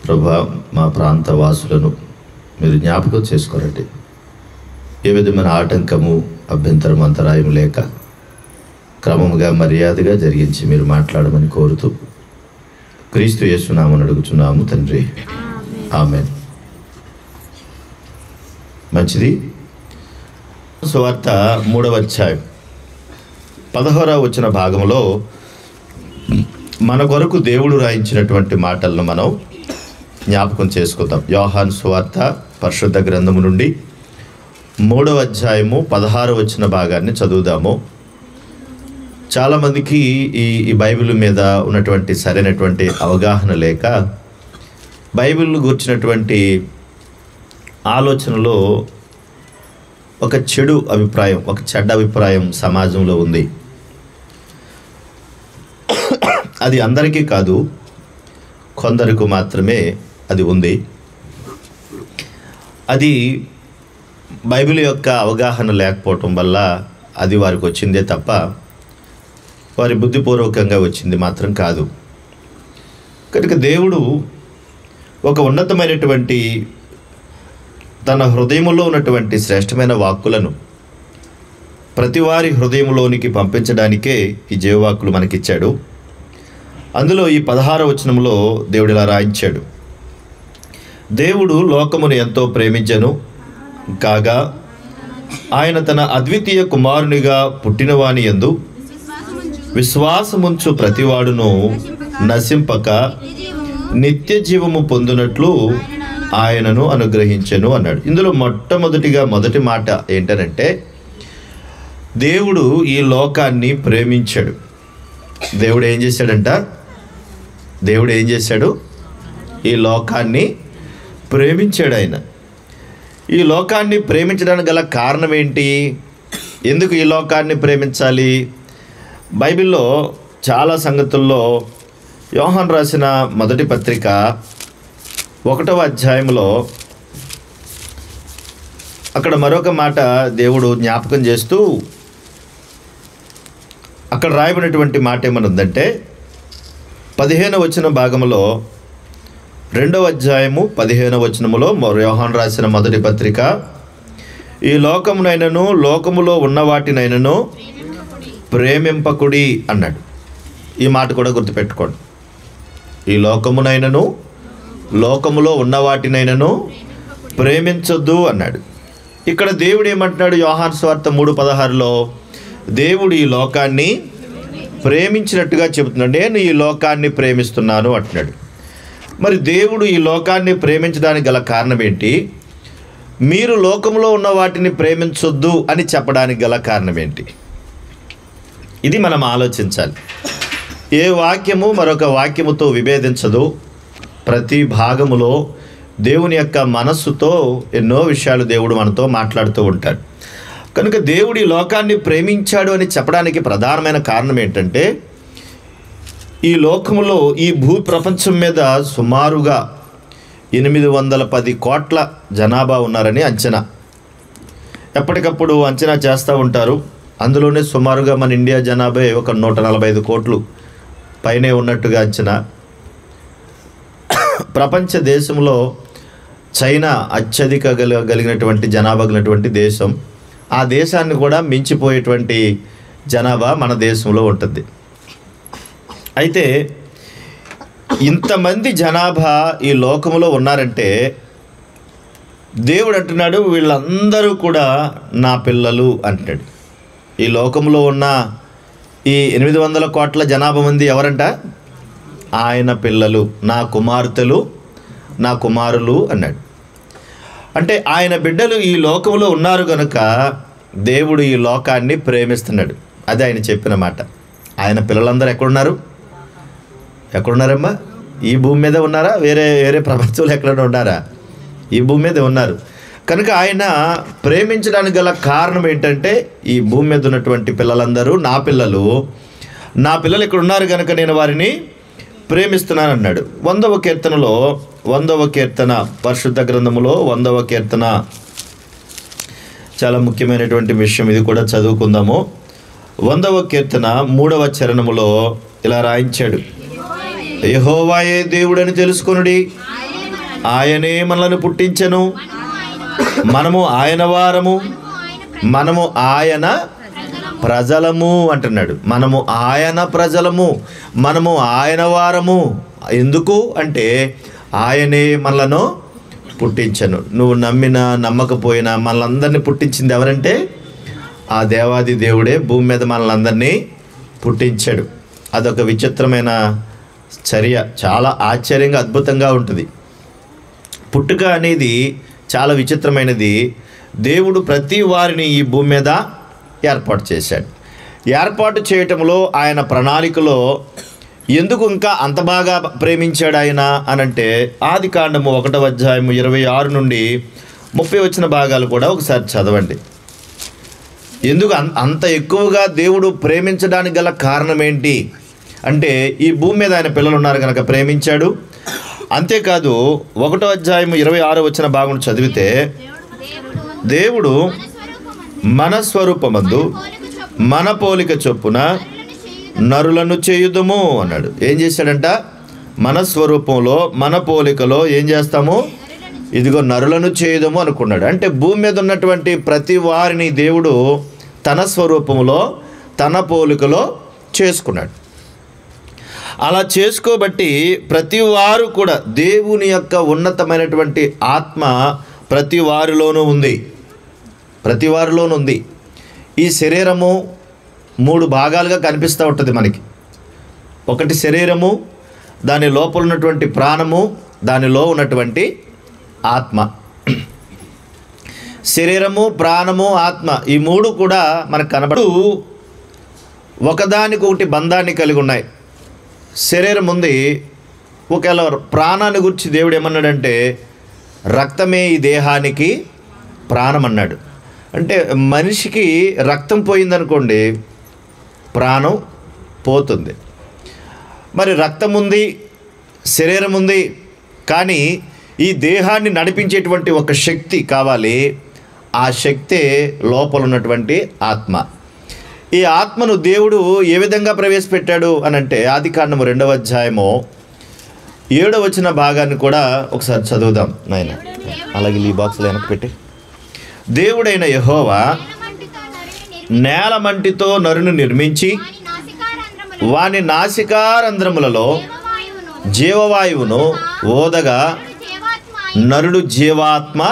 ప్రభా, మా ప్రాంత వాసులను మీరు జ్ఞాపకం చేసుకోరండి. ఏ విధమైన ఆటంకము, అభ్యంతరం, అంతరాయం లేక క్రమముగా మర్యాదగా జరిగించి మీరు మాట్లాడమని కోరుతూ క్రీస్తు యేసు నామమున అడుగుచున్నాము తండ్రి, ఆమేన్. మంచిది. సువార్త 3వ అధ్యాయం 16వ వచన భాగంలో మన కొరకు దేవుడు రాయించినటువంటి మాటలను మనం జ్ఞాపకం చేసుకుందాం. యోహాను సువార్త పరిశుద్ధ గ్రంథము నుండి 3వ అధ్యాయము 16వ వచన భాగాన్ని చదువుదాము. చాలామందికి ఈ బైబిల్ మీద ఉన్నటువంటి సరైనటువంటి అవగాహన లేక బైబిల్ గురించినటువంటి ఆలోచనలో ఒక చెడు అభిప్రాయం, ఒక చెడ్డ అభిప్రాయం సమాజంలో ఉంది. అది అందరికీ కాదు, కొందరికి మాత్రమే అది ఉంది. అది బైబిల్ యొక్క అవగాహన లేకపోవటం వల్ల అది వారికి వచ్చిందే తప్ప వారి బుద్ధిపూర్వకంగా వచ్చింది మాత్రం కాదు. కనుక దేవుడు ఒక ఉన్నతమైనటువంటి తన హృదయంలో ఉన్నటువంటి శ్రేష్టమైన వాక్కులను ప్రతి వారి హృదయంలోనికి పంపించడానికే ఈ జీవవాక్కులు మనకిచ్చాడు. అందులో ఈ 16వ వచనంలో దేవుడు ఇలా రాయించాడు: దేవుడు లోకమును ఎంతో ప్రేమించెను కాగా ఆయన తన అద్వితీయ కుమారునిగా పుట్టినవాని యందు విశ్వాసముంచు ప్రతివాడును నశింపక నిత్య జీవము పొందునట్లు ఆయనను అనుగ్రహించెను అన్నాడు. ఇందులో మొదటి మాట ఏంటనంటే, దేవుడు ఈ లోకాన్ని ప్రేమించాడు. దేవుడు ఏం చేశాడంట? దేవుడు ఏం చేశాడు? ఈ లోకాన్ని ప్రేమించాడు. ఆయన ఈ లోకాన్ని ప్రేమించడానికి గల కారణం ఏంటి? ఎందుకు ఈ లోకాన్ని ప్రేమించాలి? బైబిల్లో చాలా సంగతుల్లో యోహాను రాసిన మొదటి పత్రిక 1వ అధ్యాయంలో అక్కడ మరొక మాట దేవుడు జ్ఞాపకం చేస్తూ అక్కడ రాయబడినటువంటి మాట ఏమనుందంటే 15వ వచన భాగంలో 2వ అధ్యాయము 15వ వచనములో యోహాను రాసిన మొదటి పత్రిక, ఈ లోకమునైనను లోకములో ఉన్న వాటినైనను ప్రేమింపకుడి అన్నాడు. ఈ మాట కూడా గుర్తుపెట్టుకోండి. ఈ లోకమునైనను లోకములో ఉన్న వాటినైనను ప్రేమించొద్దు అన్నాడు. ఇక్కడ దేవుడు ఏమంటున్నాడు? యోహాను సువార్త 3:16లో దేవుడు ఈ లోకాన్ని ప్రేమించినట్టుగా చెబుతున్నాడు. నేను ఈ లోకాన్ని ప్రేమిస్తున్నాను అంటున్నాడు. మరి దేవుడు ఈ లోకాన్ని ప్రేమించడానికి గల కారణం ఏంటి? మీరు లోకంలో ఉన్న వాటిని ప్రేమించొద్దు అని చెప్పడానికి గల కారణం ఏంటి? ఇది మనం ఆలోచించాలి. ఏ వాక్యము మరొక వాక్యముతో విభేదించదు. ప్రతి భాగములో దేవుని యొక్క మనస్సుతో ఎన్నో విషయాలు దేవుడు మనతో మాట్లాడుతూ ఉంటాడు. కనుక దేవుడు ఈ లోకాన్ని ప్రేమించాడు అని చెప్పడానికి ప్రధానమైన కారణం ఏంటంటే, ఈ లోకములో ఈ భూ ప్రపంచం మీద సుమారుగా 810 కోట్ల జనాభా ఉన్నారని అంచనా. ఎప్పటికప్పుడు అంచనా చేస్తూ ఉంటారు. అందులోనే సుమారుగా మన ఇండియా జనాభా ఒక 145 కోట్లు పైనే ఉన్నట్టుగా అంచనా. ప్రపంచ దేశంలో చైనా అత్యధిక కలిగినటువంటి జనాభా కలిగినటువంటి దేశం. ఆ దేశాన్ని కూడా మించిపోయేటువంటి జనాభా మన దేశంలో ఉంటుంది. అయితే ఇంతమంది జనాభా ఈ లోకంలో ఉన్నారంటే దేవుడు అంటున్నాడు, వీళ్ళందరూ కూడా నా పిల్లలు అంటున్నాడు. ఈ లోకంలో ఉన్న ఈ 800 కోట్ల జనాభా మంది ఎవరంట? ఆయన పిల్లలు, నా కుమార్తెలు, నా కుమారులు అన్నాడు. అంటే ఆయన బిడ్డలు ఈ లోకంలో ఉన్నారు కనుక దేవుడు ఈ లోకాన్ని ప్రేమిస్తున్నాడు. అది ఆయన చెప్పిన మాట. ఆయన పిల్లలందరూ ఎక్కడున్నారు? ఎక్కడున్నారమ్మా? ఈ భూమి మీద ఉన్నారా? వేరే ప్రపంచంలో ఎక్కడైనా ఉన్నారా? ఈ భూమి మీద ఉన్నారు. కనుక ఆయన ప్రేమించడానికి గల కారణం ఏంటంటే, ఈ భూమి మీద ఉన్నటువంటి పిల్లలందరూ నా పిల్లలు ఇక్కడ ఉన్నారు కనుక నేను వారిని ప్రేమిస్తున్నాను అన్నాడు. 100వ కీర్తనలో 100వ కీర్తన పరిశుద్ధ గ్రంథములో 100వ కీర్తన చాలా ముఖ్యమైనటువంటి విషయం. ఇది కూడా చదువుకుందాము. 100వ కీర్తన 3వ చరణములో ఇలా రాయించాడు: యెహోవాయే దేవుడని తెలుసుకొనుడి, ఆయనే మనలను పుట్టించెను, మనము ఆయన వారము, మనము ఆయన ప్రజలము అంటున్నాడు. మనము ఆయన ప్రజలము, మనము ఆయన వారము. ఎందుకు అంటే ఆయనే మనలను పుట్టించను. నువ్వు నమ్మినా నమ్మకపోయినా మనలందరినీ పుట్టించింది ఎవరంటే ఆ దేవాది దేవుడే భూమి మీద మనలందరినీ పుట్టించాడు. అదొక విచిత్రమైన చర్య, చాలా ఆశ్చర్యంగా అద్భుతంగా ఉంటుంది. పుట్టుక అనేది చాలా విచిత్రమైనది. దేవుడు ప్రతి వారిని ఈ భూమి మీద ఏర్పాటు చేశాడు. ఏర్పాటు చేయటంలో ఆయన ప్రణాళికలో ఎందుకు ఇంకా అంత బాగా ప్రేమించాడు ఆయన అనంటే ఆదికాండము 1వ అధ్యాయము 26 నుండి 30 వచ్చిన భాగాలు కూడా ఒకసారి చదవండి. ఎందుకు అంత ఎక్కువగా దేవుడు ప్రేమించడానికి గల కారణం ఏంటి అంటే ఈ భూమి మీద ఆయన పిల్లలు ఉన్నారు కనుక ప్రేమించాడు. అంతేకాదు 1వ అధ్యాయము 26 వచ్చిన భాగం చదివితే దేవుడు మన స్వరూపమందు మన పోలిక చొప్పున నరులను చేయుదుము అన్నాడు. ఏం చేశాడంట? మన స్వరూపంలో మన పోలికలో ఏం చేస్తాము? ఇదిగో నరులను చేయుదుము అనుకున్నాడు. అంటే భూమి మీద ఉన్నటువంటి ప్రతి వారిని దేవుడు తన స్వరూపంలో తన పోలికలో చేసుకున్నాడు. అలా చేసుకోబట్టి ప్రతి వారు కూడా దేవుని యొక్క ఉన్నతమైనటువంటి ఆత్మ ప్రతి వారిలోనూ ఉంది. ప్రతి వారిలోనూ ఉంది. ఈ శరీరము 3 భాగాలుగా కనిపిస్తూ ఉంటుంది మనకి. ఒకటి శరీరము, దాని లోపల ఉన్నటువంటి ప్రాణము, దానిలో ఉన్నటువంటి ఆత్మ. శరీరము, ప్రాణము, ఆత్మ ఈ 3 కూడా మనకు కనబడు ఒకదానికొకటి బంధాన్ని కలిగి ఉన్నాయి. శరీరం ఉంది. ఒకవేళ ప్రాణాన్ని గురించి దేవుడు ఏమన్నాడంటే రక్తమే ఈ దేహానికి ప్రాణం అన్నాడు. అంటే మనిషికి రక్తం పోయిందనుకోండి ప్రాణం పోతుంది. మరి రక్తం ఉంది, శరీరం ఉంది, కానీ ఈ దేహాన్ని నడిపించేటువంటి ఒక శక్తి కావాలి. ఆ శక్తే లోపల ఉన్నటువంటి ఆత్మ. ఈ ఆత్మను దేవుడు ఏ విధంగా ప్రవేశపెట్టాడు అనంటే ఆదికాండము 2వ అధ్యాయము 7వ వచ్చిన భాగాన్ని కూడా ఒకసారి చదువుదాం నాయన. అలాగే ఈ బాక్స్లో వెనక్కి పెట్టి. దేవుడైన యెహోవా నేల మంటితో నరుని నిర్మించి వాని నాసికారంధ్రములలో జీవవాయువును ఓదగా నరుడు జీవాత్మ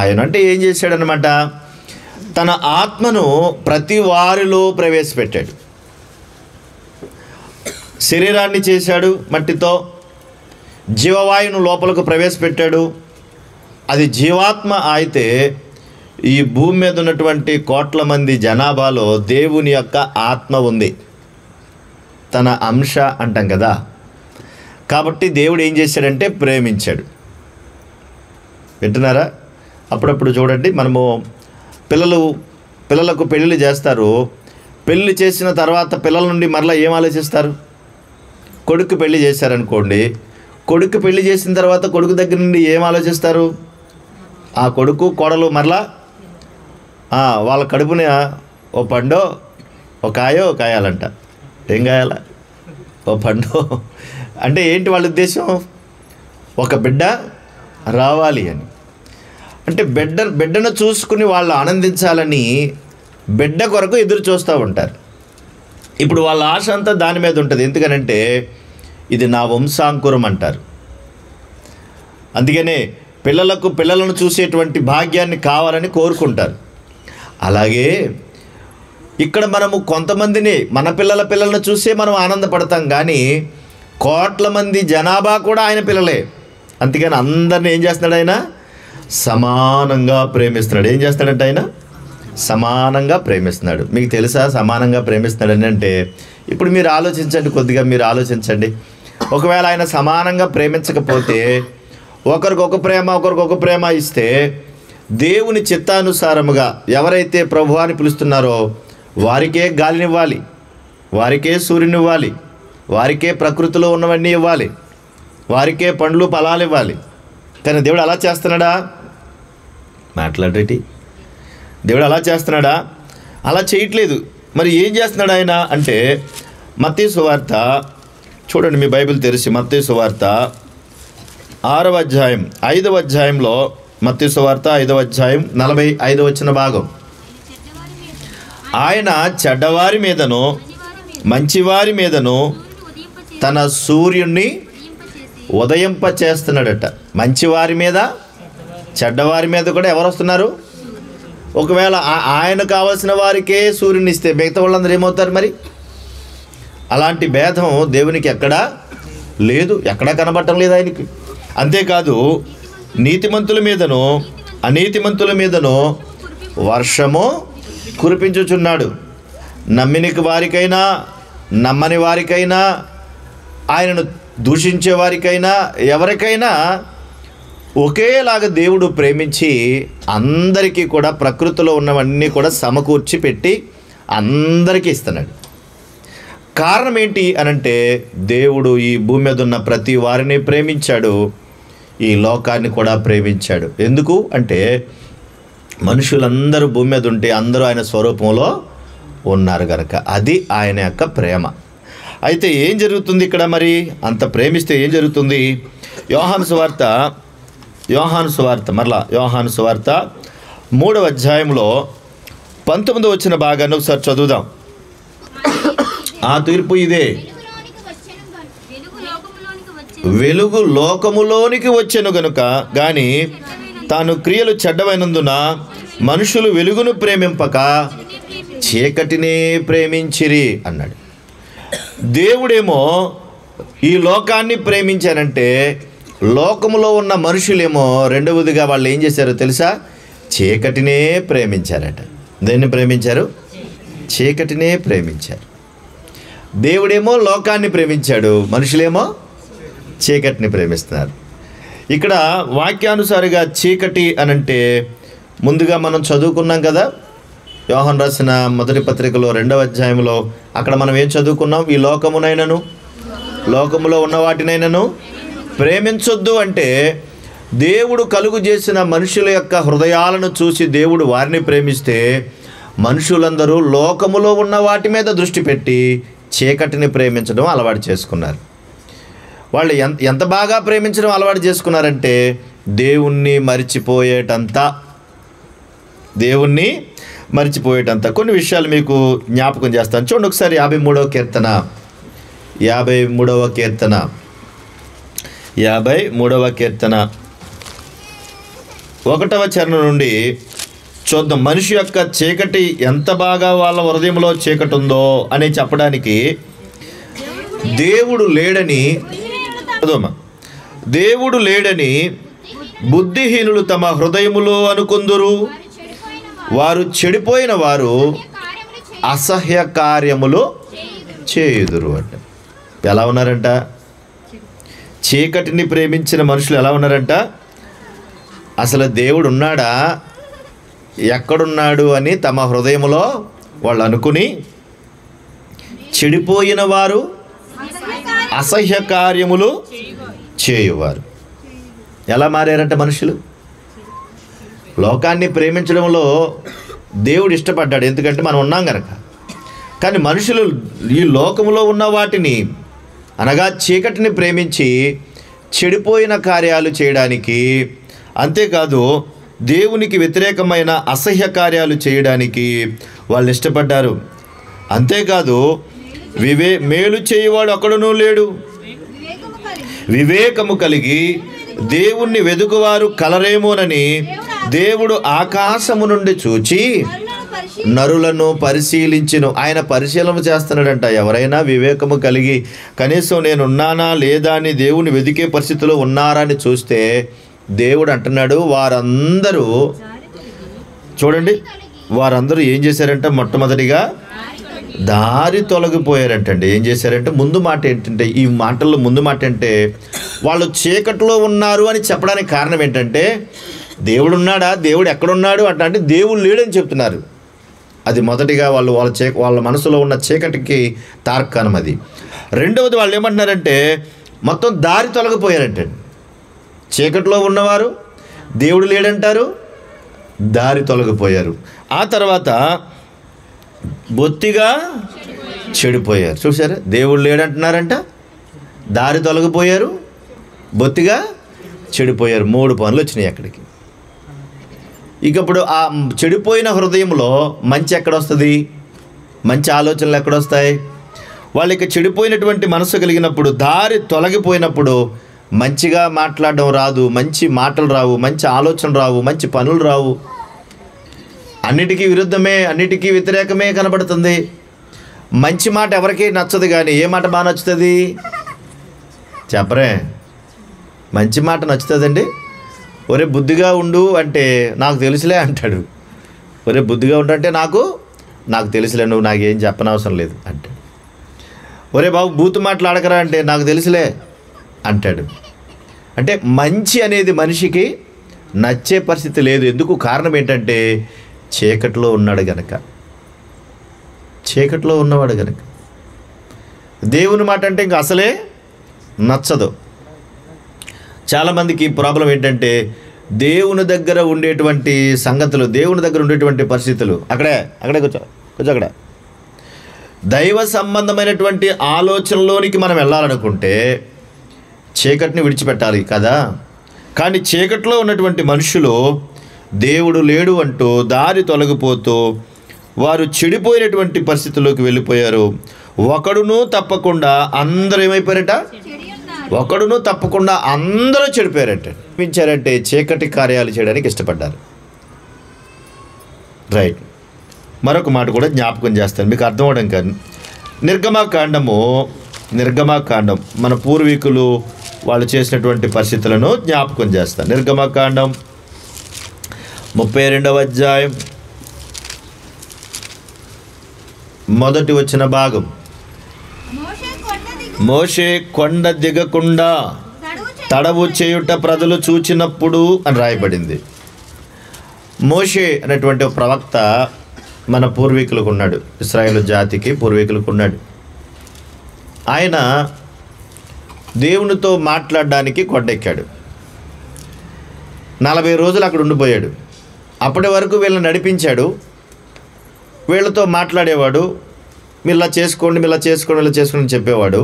ఆయన. అంటే ఏం చేశాడనమాట? తన ఆత్మను ప్రతి వారిలో ప్రవేశపెట్టాడు. శరీరాన్ని చేశాడు మట్టితో, జీవవాయువును లోపలకు ప్రవేశపెట్టాడు. అది జీవాత్మ అయితే ఈ భూమి మీద ఉన్నటువంటి కోట్ల మంది జనాభాలో దేవుని యొక్క ఆత్మ ఉంది, తన అంశ అంటాం కదా. కాబట్టి దేవుడు ఏం చేశాడంటే ప్రేమించాడు. వింటున్నారా? అప్పుడప్పుడు చూడండి, మనము పిల్లలకు పెళ్ళిళ్ళు చేస్తారు. పెళ్ళి చేసిన తర్వాత పిల్లల నుండి మరలా ఏం ఆలోచిస్తారు? కొడుకు పెళ్ళి చేశారనుకోండి, కొడుకు పెళ్ళి చేసిన తర్వాత కొడుకు దగ్గర నుండి ఏం ఆలోచిస్తారు? ఆ కొడుకు కోడలు మరలా వాళ్ళ కడుపున ఓ పండో ఓ కాయో కాయాలంట. ఏం కాయాల? ఓ పండో. అంటే ఏంటి వాళ్ళ ఉద్దేశం? ఒక బిడ్డ రావాలి అని. అంటే బిడ్డను చూసుకుని వాళ్ళు ఆనందించాలని బిడ్డ కొరకు ఎదురు చూస్తూ ఉంటారు. ఇప్పుడు వాళ్ళ ఆశ అంతా దాని మీద ఉంటుంది. ఎందుకనంటే ఇది నా వంశాంకురం అంటారు. అందుకనే పిల్లలను చూసేటువంటి భాగ్యాన్ని కావాలని కోరుకుంటారు. అలాగే ఇక్కడ మనము కొంతమందిని మన పిల్లలను చూసే మనం ఆనందపడతాం, కానీ కోట్ల మంది జనాభా కూడా ఆయన పిల్లలే. అందుకని అందరిని ఏం చేస్తున్నాడు? ఆయన సమానంగా ప్రేమిస్తున్నాడు. ఏం చేస్తాడంటే ఆయన సమానంగా ప్రేమిస్తున్నాడు. మీకు తెలుసా సమానంగా ప్రేమిస్తున్నాడని అంటే? ఇప్పుడు మీరు ఆలోచించండి, కొద్దిగా మీరు ఆలోచించండి. ఒకవేళ ఆయన సమానంగా ప్రేమించకపోతే ఒకరికొక ప్రేమ ఇస్తే దేవుని చిత్తానుసారముగా ఎవరైతే ప్రభువాని పిలుస్తున్నారో వారికే గాలినివ్వాలి, వారికే సూర్యునివ్వాలి, వారికే ప్రకృతిలో ఉన్నవన్నీ ఇవ్వాలి, వారికే పండ్లు ఫలాలు ఇవ్వాలి. కానీ దేవుడు అలా చేస్తున్నాడా? మాట్లాడేటి దేవుడు అలా చేస్తున్నాడా? అలా చేయట్లేదు. మరి ఏం చేస్తున్నాడు ఆయన అంటే మత్తయి సువార్త చూడండి, మీ బైబిల్ తెరిచి మత్తయి సువార్త 6వ అధ్యాయం 5వ అధ్యాయంలో మత్తయి సువార్త 5వ అధ్యాయం 45 వచ్చిన భాగం. ఆయన చెడ్డవారి మీదను మంచివారి మీదను తన సూర్యుణ్ణి ఉదయింప చేస్తున్నాడట. మంచివారి మీద చెడ్డవారి మీద కూడా ఎవరు వస్తున్నారు? ఒకవేళ ఆయన కావాల్సిన వారికే సూర్యుని ఇస్తే మిగతా వాళ్ళందరూ ఏమవుతారు మరి? అలాంటి భేదం దేవునికి ఎక్కడా లేదు, ఎక్కడా కనబడటం లేదు ఆయనకి. అంతేకాదు నీతిమంతుల మీదను అనీతిమంతుల మీదను వర్షము కురిపించుచున్నాడు. నమ్మిన వారికైనా నమ్మని వారికైనా ఆయనను దూషించే వారికైనా ఎవరికైనా ఒకేలాగా దేవుడు ప్రేమించి అందరికీ కూడా ప్రకృతిలో ఉన్నవన్నీ కూడా సమకూర్చి పెట్టి అందరికీ ఇస్తున్నాడు. కారణం ఏంటి అనంటే దేవుడు ఈ భూమి మీద ఉన్న ప్రతి వారిని ప్రేమించాడు, ఈ లోకాన్ని కూడా ప్రేమించాడు. ఎందుకు అంటే మనుషులందరూ భూమి మీద ఉంటే అందరూ ఆయన స్వరూపంలో ఉన్నారు కనుక. అది ఆయన యొక్క ప్రేమ. అయితే ఏం జరుగుతుంది ఇక్కడ మరి? అంత ప్రేమిస్తే ఏం జరుగుతుంది? యోహాను సువార్త 3వ అధ్యాయంలో 19 వచ్చిన భాగాన్ని ఒకసారి చదువుదాం. ఆ తీర్పు ఇదే, వెలుగు లోకములోనికి వచ్చెను గనుక గాని తాను క్రియలు చెడ్డవైనందున మనుషులు వెలుగును ప్రేమింపక చీకటినే ప్రేమించిరి అన్నాడు. దేవుడేమో ఈ లోకాన్ని ప్రేమించారంటే లోకములో ఉన్న మనుషులేమో రెండవదిగా వాళ్ళు ఏం చేశారో తెలుసా? చీకటినే ప్రేమించారట. దేన్ని ప్రేమించారు? చీకటినే ప్రేమించారు. దేవుడేమో లోకాన్ని ప్రేమించాడు, మనుషులేమో చీకటిని ప్రేమిస్తున్నారు. ఇక్కడ వాక్యానుసారిగా చీకటి అనంటే ముందుగా మనం చదువుకున్నాం కదా, యోహాను రాసిన మొదటి పత్రికలో 2వ అధ్యాయంలో అక్కడ మనం ఏం చదువుకున్నాం? ఈ లోకములో ఉన్న వాటినైనను ప్రేమించొద్దు అంటే దేవుడు కలుగు చేసిన మనుషుల యొక్క హృదయాలను చూసి దేవుడు వారిని ప్రేమిస్తే మనుషులందరూ లోకములో ఉన్న వాటి మీద దృష్టి పెట్టి చీకటిని ప్రేమించడం అలవాటు చేసుకున్నారు. వాళ్ళు ఎంత బాగా ప్రేమించడం అలవాటు చేసుకున్నారంటే దేవుణ్ణి మరిచిపోయేటంత కొన్ని విషయాలు మీకు జ్ఞాపకం చేస్తాను. చూడండి ఒకసారి 53వ కీర్తన 1వ చరణం నుండి చూద్దాం. మనిషి యొక్క చీకటి ఎంత బాగా వాళ్ళ హృదయంలో చీకటి ఉందో అని చెప్పడానికి దేవుడు లేడని బుద్ధిహీనులు తమ హృదయములో అనుకుందురు, వారు చెడిపోయిన వారు అసహ్య కార్యములు చేయుదురు అంట. ఎలా ఉన్నారంట? చీకటిని ప్రేమించిన మనుషులు ఎలా ఉన్నారంట? అసలు దేవుడు ఉన్నాడా, ఎక్కడున్నాడు అని తమ హృదయంలో వాళ్ళు అనుకుని చెడిపోయిన వారు అసహ్య కార్యములు చేయువారు. ఎలా మారారంట మనుషులు? లోకాన్ని ప్రేమించడంలో దేవుడు ఇష్టపడ్డాడు, ఎందుకంటే మనం ఉన్నాం కనుక. కానీ మనుషులు ఈ లోకములో ఉన్న వాటిని అనగా చీకటిని ప్రేమించి చెడిపోయిన కార్యాలు చేయడానికి, అంతేకాదు దేవునికి వ్యతిరేకమైన అసహ్య కార్యాలు చేయడానికి వాళ్ళు ఇష్టపడ్డారు. అంతేకాదు మేలు చేయవాడు ఒక్కడునూ లేడు, వివేకము కలిగి దేవుణ్ణి వెదుకువారు కలరేమోనని దేవుడు ఆకాశము నుండి చూచి నరులను పరిశీలించును. ఆయన పరిశీలన చేస్తున్నాడంట. ఎవరైనా వివేకము కలిగి కనీసం నేనున్నానా లేదా అని దేవుని వెదికే పరిస్థితిలో ఉన్నారా అని చూస్తే దేవుడు అంటున్నాడు, వారందరూ చూడండి, వారందరూ ఏం చేశారంట? మొట్టమొదటిగా దారి తొలగిపోయారంటండి. ఏం చేశారంటే ముందు మాట ఏంటంటే, ఈ మాటల్లో ముందు మాట అంటే వాళ్ళు చీకట్లో ఉన్నారు అని చెప్పడానికి కారణం ఏంటంటే దేవుడు ఉన్నాడా, దేవుడు ఎక్కడున్నాడు అంటే దేవుడు లేడని చెప్తున్నారు. అది మొదటిగా వాళ్ళ మనసులో ఉన్న చీకటికి తార్కాణం అది. రెండవది వాళ్ళు ఏమంటున్నారంటే మొత్తం దారి తొలగిపోయారంటండి. చీకట్లో ఉన్నవారు దేవుడు లేడంటారు, దారి తొలగిపోయారు. ఆ తర్వాత బొత్తిగా చెడిపోయారు. చూసారా, దేవుడు లేడంటున్నారంట, దారి తొలగిపోయారు, బొత్తిగా చెడిపోయారు. 3 పనులు వచ్చినాయి అక్కడికి. ఇక ఇప్పుడు ఆ చెడిపోయిన హృదయంలో మంచి ఎక్కడొస్తుంది? మంచి ఆలోచనలు ఎక్కడొస్తాయి? వాళ్ళకి చెడిపోయినటువంటి మనసు కలిగినప్పుడు, దారి తొలగిపోయినప్పుడు మంచిగా మాట్లాడడం రాదు, మంచి మాటలు రావు, మంచి ఆలోచన రావు, మంచి పనులు రావు. అన్నిటికీ విరుద్ధమే, అన్నిటికీ వ్యతిరేకమే కనబడుతుంది. మంచి మాట ఎవరికీ నచ్చదు, కానీ ఏ మాట బాగా నచ్చుతుంది చెప్పరే? మంచి మాట నచ్చుతుందండి. ఒరే బుద్ధిగా ఉండు అంటే నాకు తెలుసులే అంటాడు. ఒరే బుద్ధిగా ఉండు అంటే నాకు తెలుసులే, నువ్వు నాకేం చెప్పనవసరం లేదు అంటే. ఒరే బాబు బూతు మాట్లాడకరా అంటే నాకు తెలుసులే అంటాడు. అంటే మంచి అనేది మనిషికి నచ్చే పరిస్థితి లేదు. ఎందుకు? కారణం ఏంటంటే చీకట్లో ఉన్నాడు గనక. చీకట్లో ఉన్నవాడు గనక దేవుని మాట అంటే ఇంక అసలే నచ్చదు. చాలామందికి ప్రాబ్లం ఏంటంటే దేవుని దగ్గర ఉండేటువంటి సంగతులు, దేవుని దగ్గర ఉండేటువంటి పరిస్థితులు, అక్కడే కూర్చో అక్కడ దైవ సంబంధమైనటువంటి ఆలోచనలోనికి మనం వెళ్ళాలనుకుంటే చీకటిని విడిచిపెట్టాలి కదా. కానీ చీకట్లో ఉన్నటువంటి మనుషులు దేవుడు లేడు అంటూ దారి తొలగిపోతూ వారు చెడిపోయినటువంటి పరిస్థితుల్లోకి వెళ్ళిపోయారు. ఒకడును తప్పకుండా అందరూ ఏమైపోయారట? ఒకడును తప్పకుండా అందరూ చెడిపోయారట. పెంచారంటే చీకటి కార్యాలు చేయడానికి ఇష్టపడ్డారు. రైట్. మరొక మాట కూడా జ్ఞాపకం చేస్తాను మీకు అర్థం అవడం. కానీ నిర్గమాకాండం మన పూర్వీకులు వాళ్ళు చేసినటువంటి పరిస్థితులను జ్ఞాపకం చేస్తాను. నిర్గమాకాండం 32వ అధ్యాయం మొదటి వచ్చిన భాగం. మోషే కొండ దిగకుండా తడవు చేయుట ప్రజలు చూచినప్పుడు అని రాయబడింది. మోషే అనేటువంటి ప్రవక్త మన పూర్వీకులకు ఉన్నాడు, ఇశ్రాయేలు జాతికి పూర్వీకులకు ఉన్నాడు. ఆయన దేవునితో మాట్లాడడానికి కొండెక్కాడు. 40 రోజులు అక్కడ ఉండిపోయాడు. అప్పటి వరకు వీళ్ళని నడిపించాడు, వీళ్ళతో మాట్లాడేవాడు, మీరు ఇలా చేసుకోండి అని చెప్పేవాడు.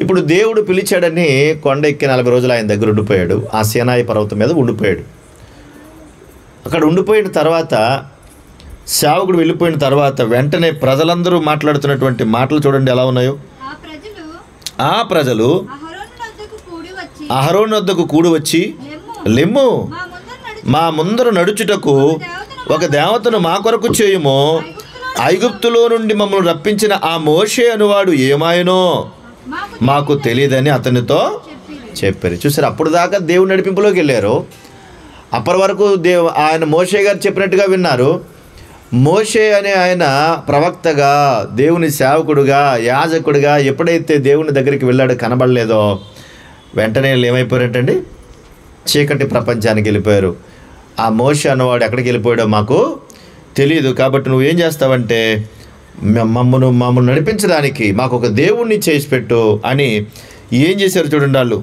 ఇప్పుడు దేవుడు పిలిచాడని కొండ ఎక్కి 40 రోజులు ఆయన దగ్గర ఉండిపోయాడు. ఆ సీనాయి పర్వతం మీద ఉండిపోయాడు. అక్కడ ఉండిపోయిన తర్వాత సేవకుడు వెళ్ళిపోయిన తర్వాత వెంటనే ప్రజలందరూ మాట్లాడుతున్నటువంటి మాటలు చూడండి ఎలా ఉన్నాయో. ఆ ప్రజలు అహరోను వద్దకు కూడి వచ్చి, లెమ్ము, మా ముందర నడుచుటకు ఒక దేవతను మా కొరకు చేయుము, ఐగుప్తులో నుండి మమ్మల్ని రప్పించిన ఆ మోషే అనువాడు ఏమాయనో మాకు తెలియదని అతనితో చెప్పారు. చూసారు, అప్పుడు దాకా దేవుని నడిపింపులోకి వెళ్ళారు. అప్పటి వరకు ఆయన మోషే గారు చెప్పినట్టుగా విన్నారు. మోషే అనే ఆయన ప్రవక్తగా, దేవుని సేవకుడుగా, యాజకుడిగా ఎప్పుడైతే దేవుని దగ్గరికి వెళ్ళాడో కనబడలేదో వెంటనే ఏమైపోయారంటండి? చీకటి ప్రపంచానికి వెళ్ళిపోయారు. ఆ మోషే అన్నవాడు ఎక్కడికి వెళ్ళిపోయాడో మాకు తెలియదు, కాబట్టి నువ్వేం చేస్తావంటే మమ్మల్ని నడిపించడానికి మాకు ఒక దేవుణ్ణి చేసి పెట్టు అని ఏం చేశారు చూడండి. వాళ్ళు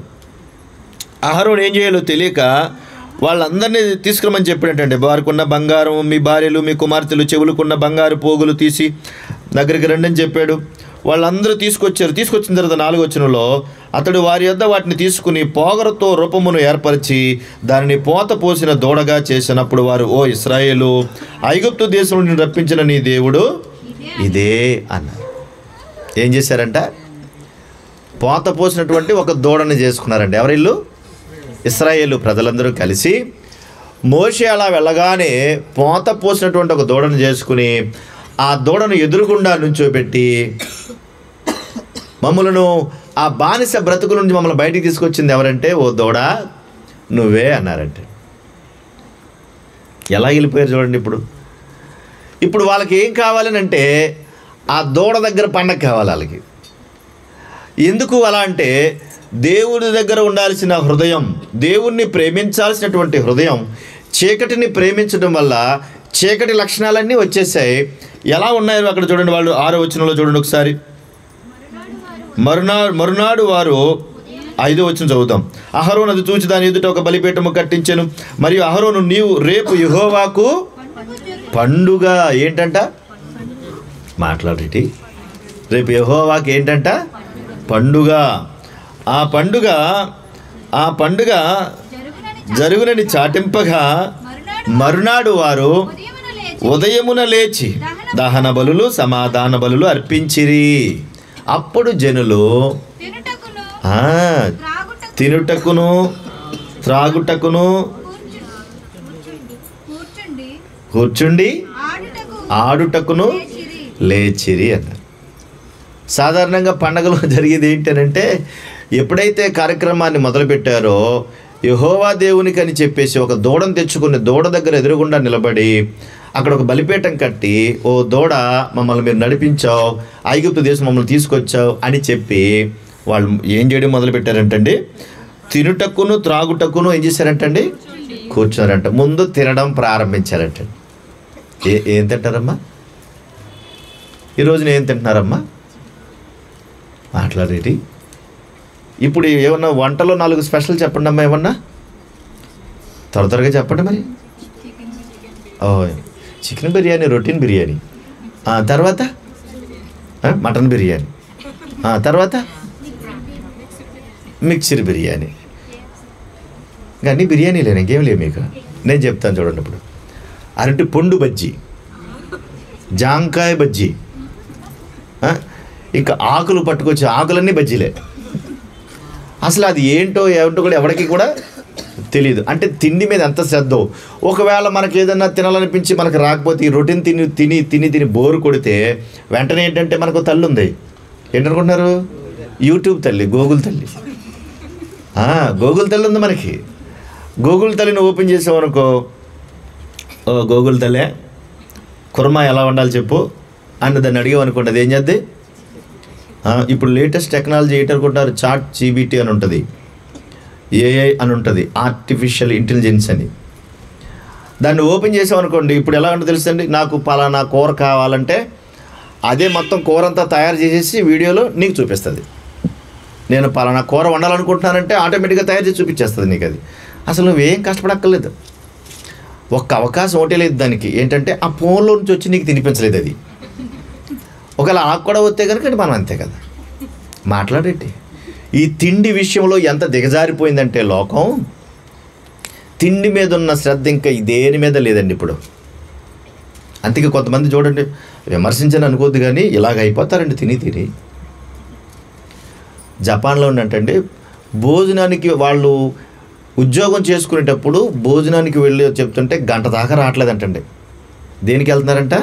అహరోను ఏం చేయాలో తెలియక వాళ్ళందరినీ తీసుకురమని చెప్పినట్టండి. వారికి ఉన్న బంగారం, మీ భార్యలు, మీ కుమార్తెలు చెవులకున్న బంగారు పోగులు తీసి దగ్గరికి రండి అని చెప్పాడు. వాళ్ళందరూ తీసుకొచ్చారు. తీసుకొచ్చిన తర్వాత 4వ వచనంలో అతడు వారి యొద్ద వాటిని తీసుకుని పోగరతో రూపమును ఏర్పరిచి దానిని పోత పోసిన దూడగా చేసినప్పుడు వారు, ఓ ఇశ్రాయేలు, ఐగుప్తు దేశం నుండి రప్పించిన నీ దేవుడు ఇదే అన్నారు. ఏం చేశారంట? పోత పోసినటువంటి ఒక దూడని చేసుకున్నారండి. ఎవరిల్లు? ఇశ్రాయేలు ప్రజలందరూ కలిసి మోషే అలా వెళ్ళగానే పోత పోసినటువంటి ఒక దూడను చేసుకుని ఆ దూడను ఎదురుగుండా నుంచోబెట్టి మమ్మలను ఆ బానిస బ్రతుకు నుంచి మమ్మల్ని బయటికి తీసుకొచ్చింది ఎవరంటే, ఓ దూడ నువ్వే అన్నారంటే. ఎలా వెళ్ళిపోయారు చూడండి. ఇప్పుడు వాళ్ళకి ఏం కావాలని అంటే ఆ దూడ దగ్గర పండగ కావాలి వాళ్ళకి. ఎందుకు అలా అంటే దేవుడి దగ్గర ఉండాల్సిన హృదయం, దేవుణ్ణి ప్రేమించాల్సినటువంటి హృదయం చీకటిని ప్రేమించడం వల్ల చీకటి లక్షణాలన్నీ వచ్చేసాయి. ఎలా ఉన్నాయో అక్కడ చూడండి. వాళ్ళు 6వ వచనంలో చూడండి ఒకసారి. మరునాడు వారు 5వ వచనం చదువుతాం. అహరోను అది చూచి దాని ఎదుట ఒక బలిపీఠము కట్టించెను. మరియు అహరోను, నీవు రేపు యెహోవాకు పండుగ ఏంటంట? మాట్లాడేటి. రేపు యెహోవాకి ఏంటంట? పండుగ. ఆ పండుగ ఆ పండుగ జరుగునని చాటింపగా మరునాడు వారు ఉదయమున లేచి దహన బలులు సమాధాన బలులు అర్పించిరి. అప్పుడు జనులు తినుటకును త్రాగుటకును కూర్చుండి ఆడుటకును లేచిరి అన్నారు. సాధారణంగా పండగలో జరిగేది ఏంటంటే, ఎప్పుడైతే కార్యక్రమాన్ని మొదలుపెట్టారో యెహోవా దేవునికి అని చెప్పేసి ఒక దూడను తెచ్చుకుని దూడ దగ్గర ఎదురుగుండా నిలబడి అక్కడ ఒక బలిపీఠం కట్టి, ఓ దూడ మమ్మల్ని మీరు నడిపించావు, ఐగుప్తు దేశం మమ్మల్ని తీసుకొచ్చావు అని చెప్పి వాళ్ళు ఏం చేయడం మొదలుపెట్టారంటండి, తినుటకును త్రాగుటకును ఏం చేశారంటండి, కూర్చున్నారంట. ముందు తినడం ప్రారంభించారంటండి. ఏం తింటారమ్మా ఈ రోజున? ఏం తింటున్నారమ్మా? మాట్లాడేటి. ఇప్పుడు ఏమన్నా వంటలో 4 స్పెషల్ చెప్పండి అమ్మా. ఏమన్నా త్వరగా చెప్పండి మరి. చికెన్ బిర్యానీ, రొటీన్ బిర్యానీ, తర్వాత మటన్ బిర్యానీ, తర్వాత మిక్సర్ బిర్యానీ. ఇంకా అన్ని బిర్యానీలేనా? ఇంకేం లేవు మీకు. నేను చెప్తాను చూడండి. ఇప్పుడు అరటి పండు బజ్జీ, జాంకాయ బజ్జీ, ఇంకా ఆకులు పట్టుకొచ్చి ఆకులన్నీ బజ్జీలే. అసలు అది ఏంటో కూడా ఎవరికి కూడా తెలియదు. అంటే తిండి మీద ఎంత శ్రద్ధ. ఒకవేళ మనకి ఏదన్నా తినాలనిపించి మనకు రాకపోతే ఈ రొటీన్ తిని బోరు కొడితే వెంటనే ఏంటంటే మనకు తల్లి ఉంది. ఏంటనుకుంటున్నారు? యూట్యూబ్ తల్లి, గూగుల్ తల్లి. గూగుల్ తల్లి ఉంది మనకి. గూగుల్ తల్లిని ఓపెన్ చేసామనుకో, ఓ గూగుల్ తల్లే కుర్మా ఎలా వండాలి చెప్పు అని దాన్ని అడిగామనుకోండి, అది ఏం చేద్ది? ఇప్పుడు లేటెస్ట్ టెక్నాలజీ ఏంటనుకుంటున్నారు? చాట్ జీపీటీ అని ఉంటుంది, ఏఐ అని ఉంటుంది, ఆర్టిఫిషియల్ ఇంటెలిజెన్స్ అని. దాన్ని ఓపెన్ చేసామనుకోండి, ఇప్పుడు ఎలా ఉంటుందో తెలుసండి, నాకు పలానా కూర కావాలంటే అదే మొత్తం కూర అంతా తయారు చేసేసి వీడియోలో నీకు చూపిస్తుంది. నేను పలానా కూర వండాలనుకుంటున్నానంటే ఆటోమేటిక్గా తయారు చేసి చూపించేస్తుంది నీకు. అది అసలు నువ్వేం కష్టపడక్కర్లేదు. ఒక్క అవకాశం ఒకటే లేదు దానికి, ఏంటంటే ఆ ఫోన్లో నుంచి వచ్చి నీకు తినిపించలేదు అది. ఒకవేళ ఆకు కూడా వస్తే కనుక మనం అంతే కదా మాట్లాడేటి. ఈ తిండి విషయంలో ఎంత దిగజారిపోయిందంటే లోకం, తిండి మీద ఉన్న శ్రద్ధ ఇంకా దేని మీద లేదండి ఇప్పుడు. అందుకే కొంతమంది చూడండి, విమర్శించని అనుకోద్దు కానీ ఇలాగ అయిపోతారండి తిని. జపాన్లో ఉన్నట్టండి భోజనానికి వాళ్ళు ఉద్యోగం చేసుకునేటప్పుడు భోజనానికి వెళ్ళి చెప్తుంటే గంట దాకా రావట్లేదంటండి. దేనికి వెళ్తున్నారంట?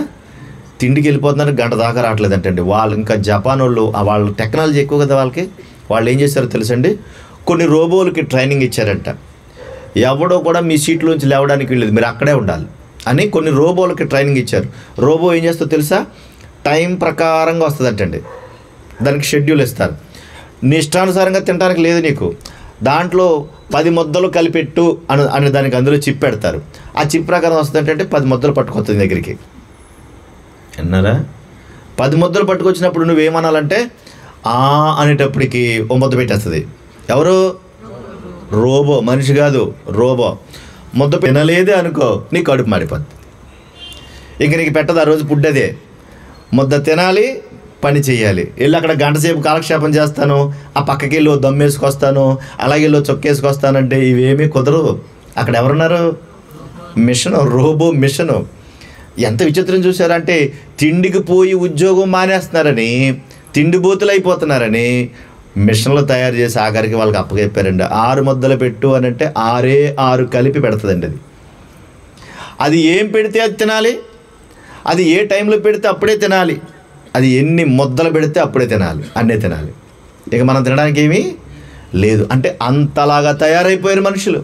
తిండికి వెళ్ళిపోతున్నారు, గంట దాకా రావట్లేదంటండి. వాళ్ళు ఇంకా జపాన్ వాళ్ళు టెక్నాలజీ ఎక్కువ కదా వాళ్ళకి. వాళ్ళు ఏం చేస్తారో తెలుసండి, కొన్ని రోబోలకి ట్రైనింగ్ ఇచ్చారంట. ఎవడో కూడా మీ సీట్లోంచి లేవడానికి వెళ్ళేది, మీరు అక్కడే ఉండాలి అని కొన్ని రోబోలకి ట్రైనింగ్ ఇచ్చారు. రోబో ఏం చేస్తుందో తెలుసా? టైం ప్రకారంగా వస్తుందంటండి. దానికి షెడ్యూల్ ఇస్తారు. నీ ఇష్టానుసారంగా తినడానికి లేదు నీకు. దాంట్లో 10 ముద్దలు కలిపెట్టు అని దానికి అందులో చిప్ పెడతారు. ఆ చిప్ ప్రకారం వస్తుందంటే 10 ముద్దలు పట్టుకొస్తుంది దగ్గరికి. విన్నారా? 10 ముద్దలు పట్టుకొచ్చినప్పుడు నువ్వేమనాలంటే అనేటప్పటికి ఓ ముద్ద పెట్టేస్తుంది. ఎవరు? రోబో. మనిషి కాదు, రోబో. ముద్ద తినలేదే అనుకో, నీ కడుపు మాడిపోద్ది. ఇంక నీకు పెట్టదు ఆ రోజు ఫుడ్. అదే ముద్ద తినాలి, పని చేయాలి. వెళ్ళి అక్కడ గంట సేపు కాలక్షేపం చేస్తాను, ఆ పక్కకి వెళ్ళి దమ్మేసుకొస్తాను, అలాగే వెళ్ళి చొక్కేసుకొస్తానంటే ఇవేమీ కుదరవు. అక్కడ ఎవరున్నారు? Machine, robo machine. ఎంత విచిత్రం చూసారంటే, తిండికి పోయి ఉద్యోగం మానేస్తున్నారని, తిండిబోతులు అయిపోతున్నారని మిషన్లు తయారు చేసి ఆఖరికి వాళ్ళకి అప్పగెప్పారండి. 6 ముద్దలు పెట్టు అని అంటే 6 కలిపి పెడుతుందండి. అది ఏం పెడితే అది తినాలి, అది ఏ టైంలో పెడితే అప్పుడే తినాలి, అది ఎన్ని ముద్దలు పెడితే అప్పుడే తినాలి, అన్నీ తినాలి. ఇక మనం తినడానికి ఏమీ లేదు. అంటే అంతలాగా తయారైపోయారు మనుషులు.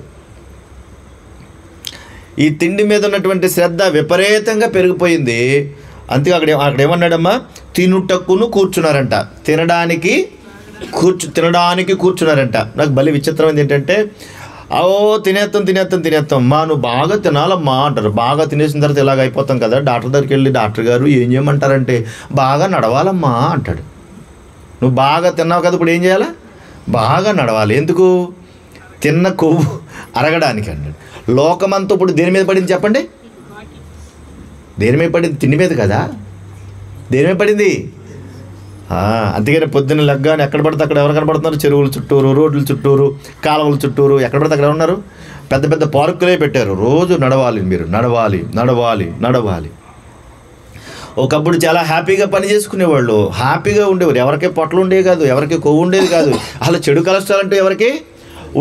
ఈ తిండి మీద ఉన్నటువంటి శ్రద్ధ విపరీతంగా పెరిగిపోయింది. అందుకే అక్కడ ఏమన్నాడమ్మా? తినుటకును కూర్చున్నారంట. తినడానికి కూర్చున్నారంట. నాకు భలే విచిత్రమైంది ఏంటంటే, తినేస్తాం మా నువ్వు బాగా తినాలమ్మా అంటారు. బాగా తినేసిన తర్వాత ఇలాగ అయిపోతాం కదా. డాక్టర్ దగ్గరికి వెళ్ళి డాక్టర్ గారు ఏం చేయమంటారంటే, బాగా నడవాలమ్మా అంటాడు. నువ్వు బాగా తిన్నావు కదా, ఇప్పుడు ఏం చేయాలా? బాగా నడవాలి. ఎందుకు? తిన్న కొవ్వు అరగడానికి అన్నాడు. లోకమంతా ఇప్పుడు దేని మీద పడింది చెప్పండి? దేని మీద పడింది? తిండి మీద కదా. దేని మీద పడింది? అందుకని పొద్దున్న లెగ్గానే ఎక్కడ పడితే అక్కడ ఎవరు కనబడుతున్నారు? చెరువుల చుట్టూరు, రోడ్ల చుట్టూరు, కాలువల చుట్టూరు, ఎక్కడ పడితే అక్కడ ఉన్నారు. పెద్ద పెద్ద పార్కులే పెట్టారు. రోజు నడవాలి, మీరు నడవాలి నడవాలి నడవాలి. ఒకప్పుడు చాలా హ్యాపీగా పని చేసుకునేవాళ్ళు, హ్యాపీగా ఉండేవారు. ఎవరికి పొట్టలు ఉండేవి కాదు, ఎవరికి కొవ్వు ఉండేది కాదు, అసలు చెడు కొలెస్ట్రాల్ అంటే ఎవరికి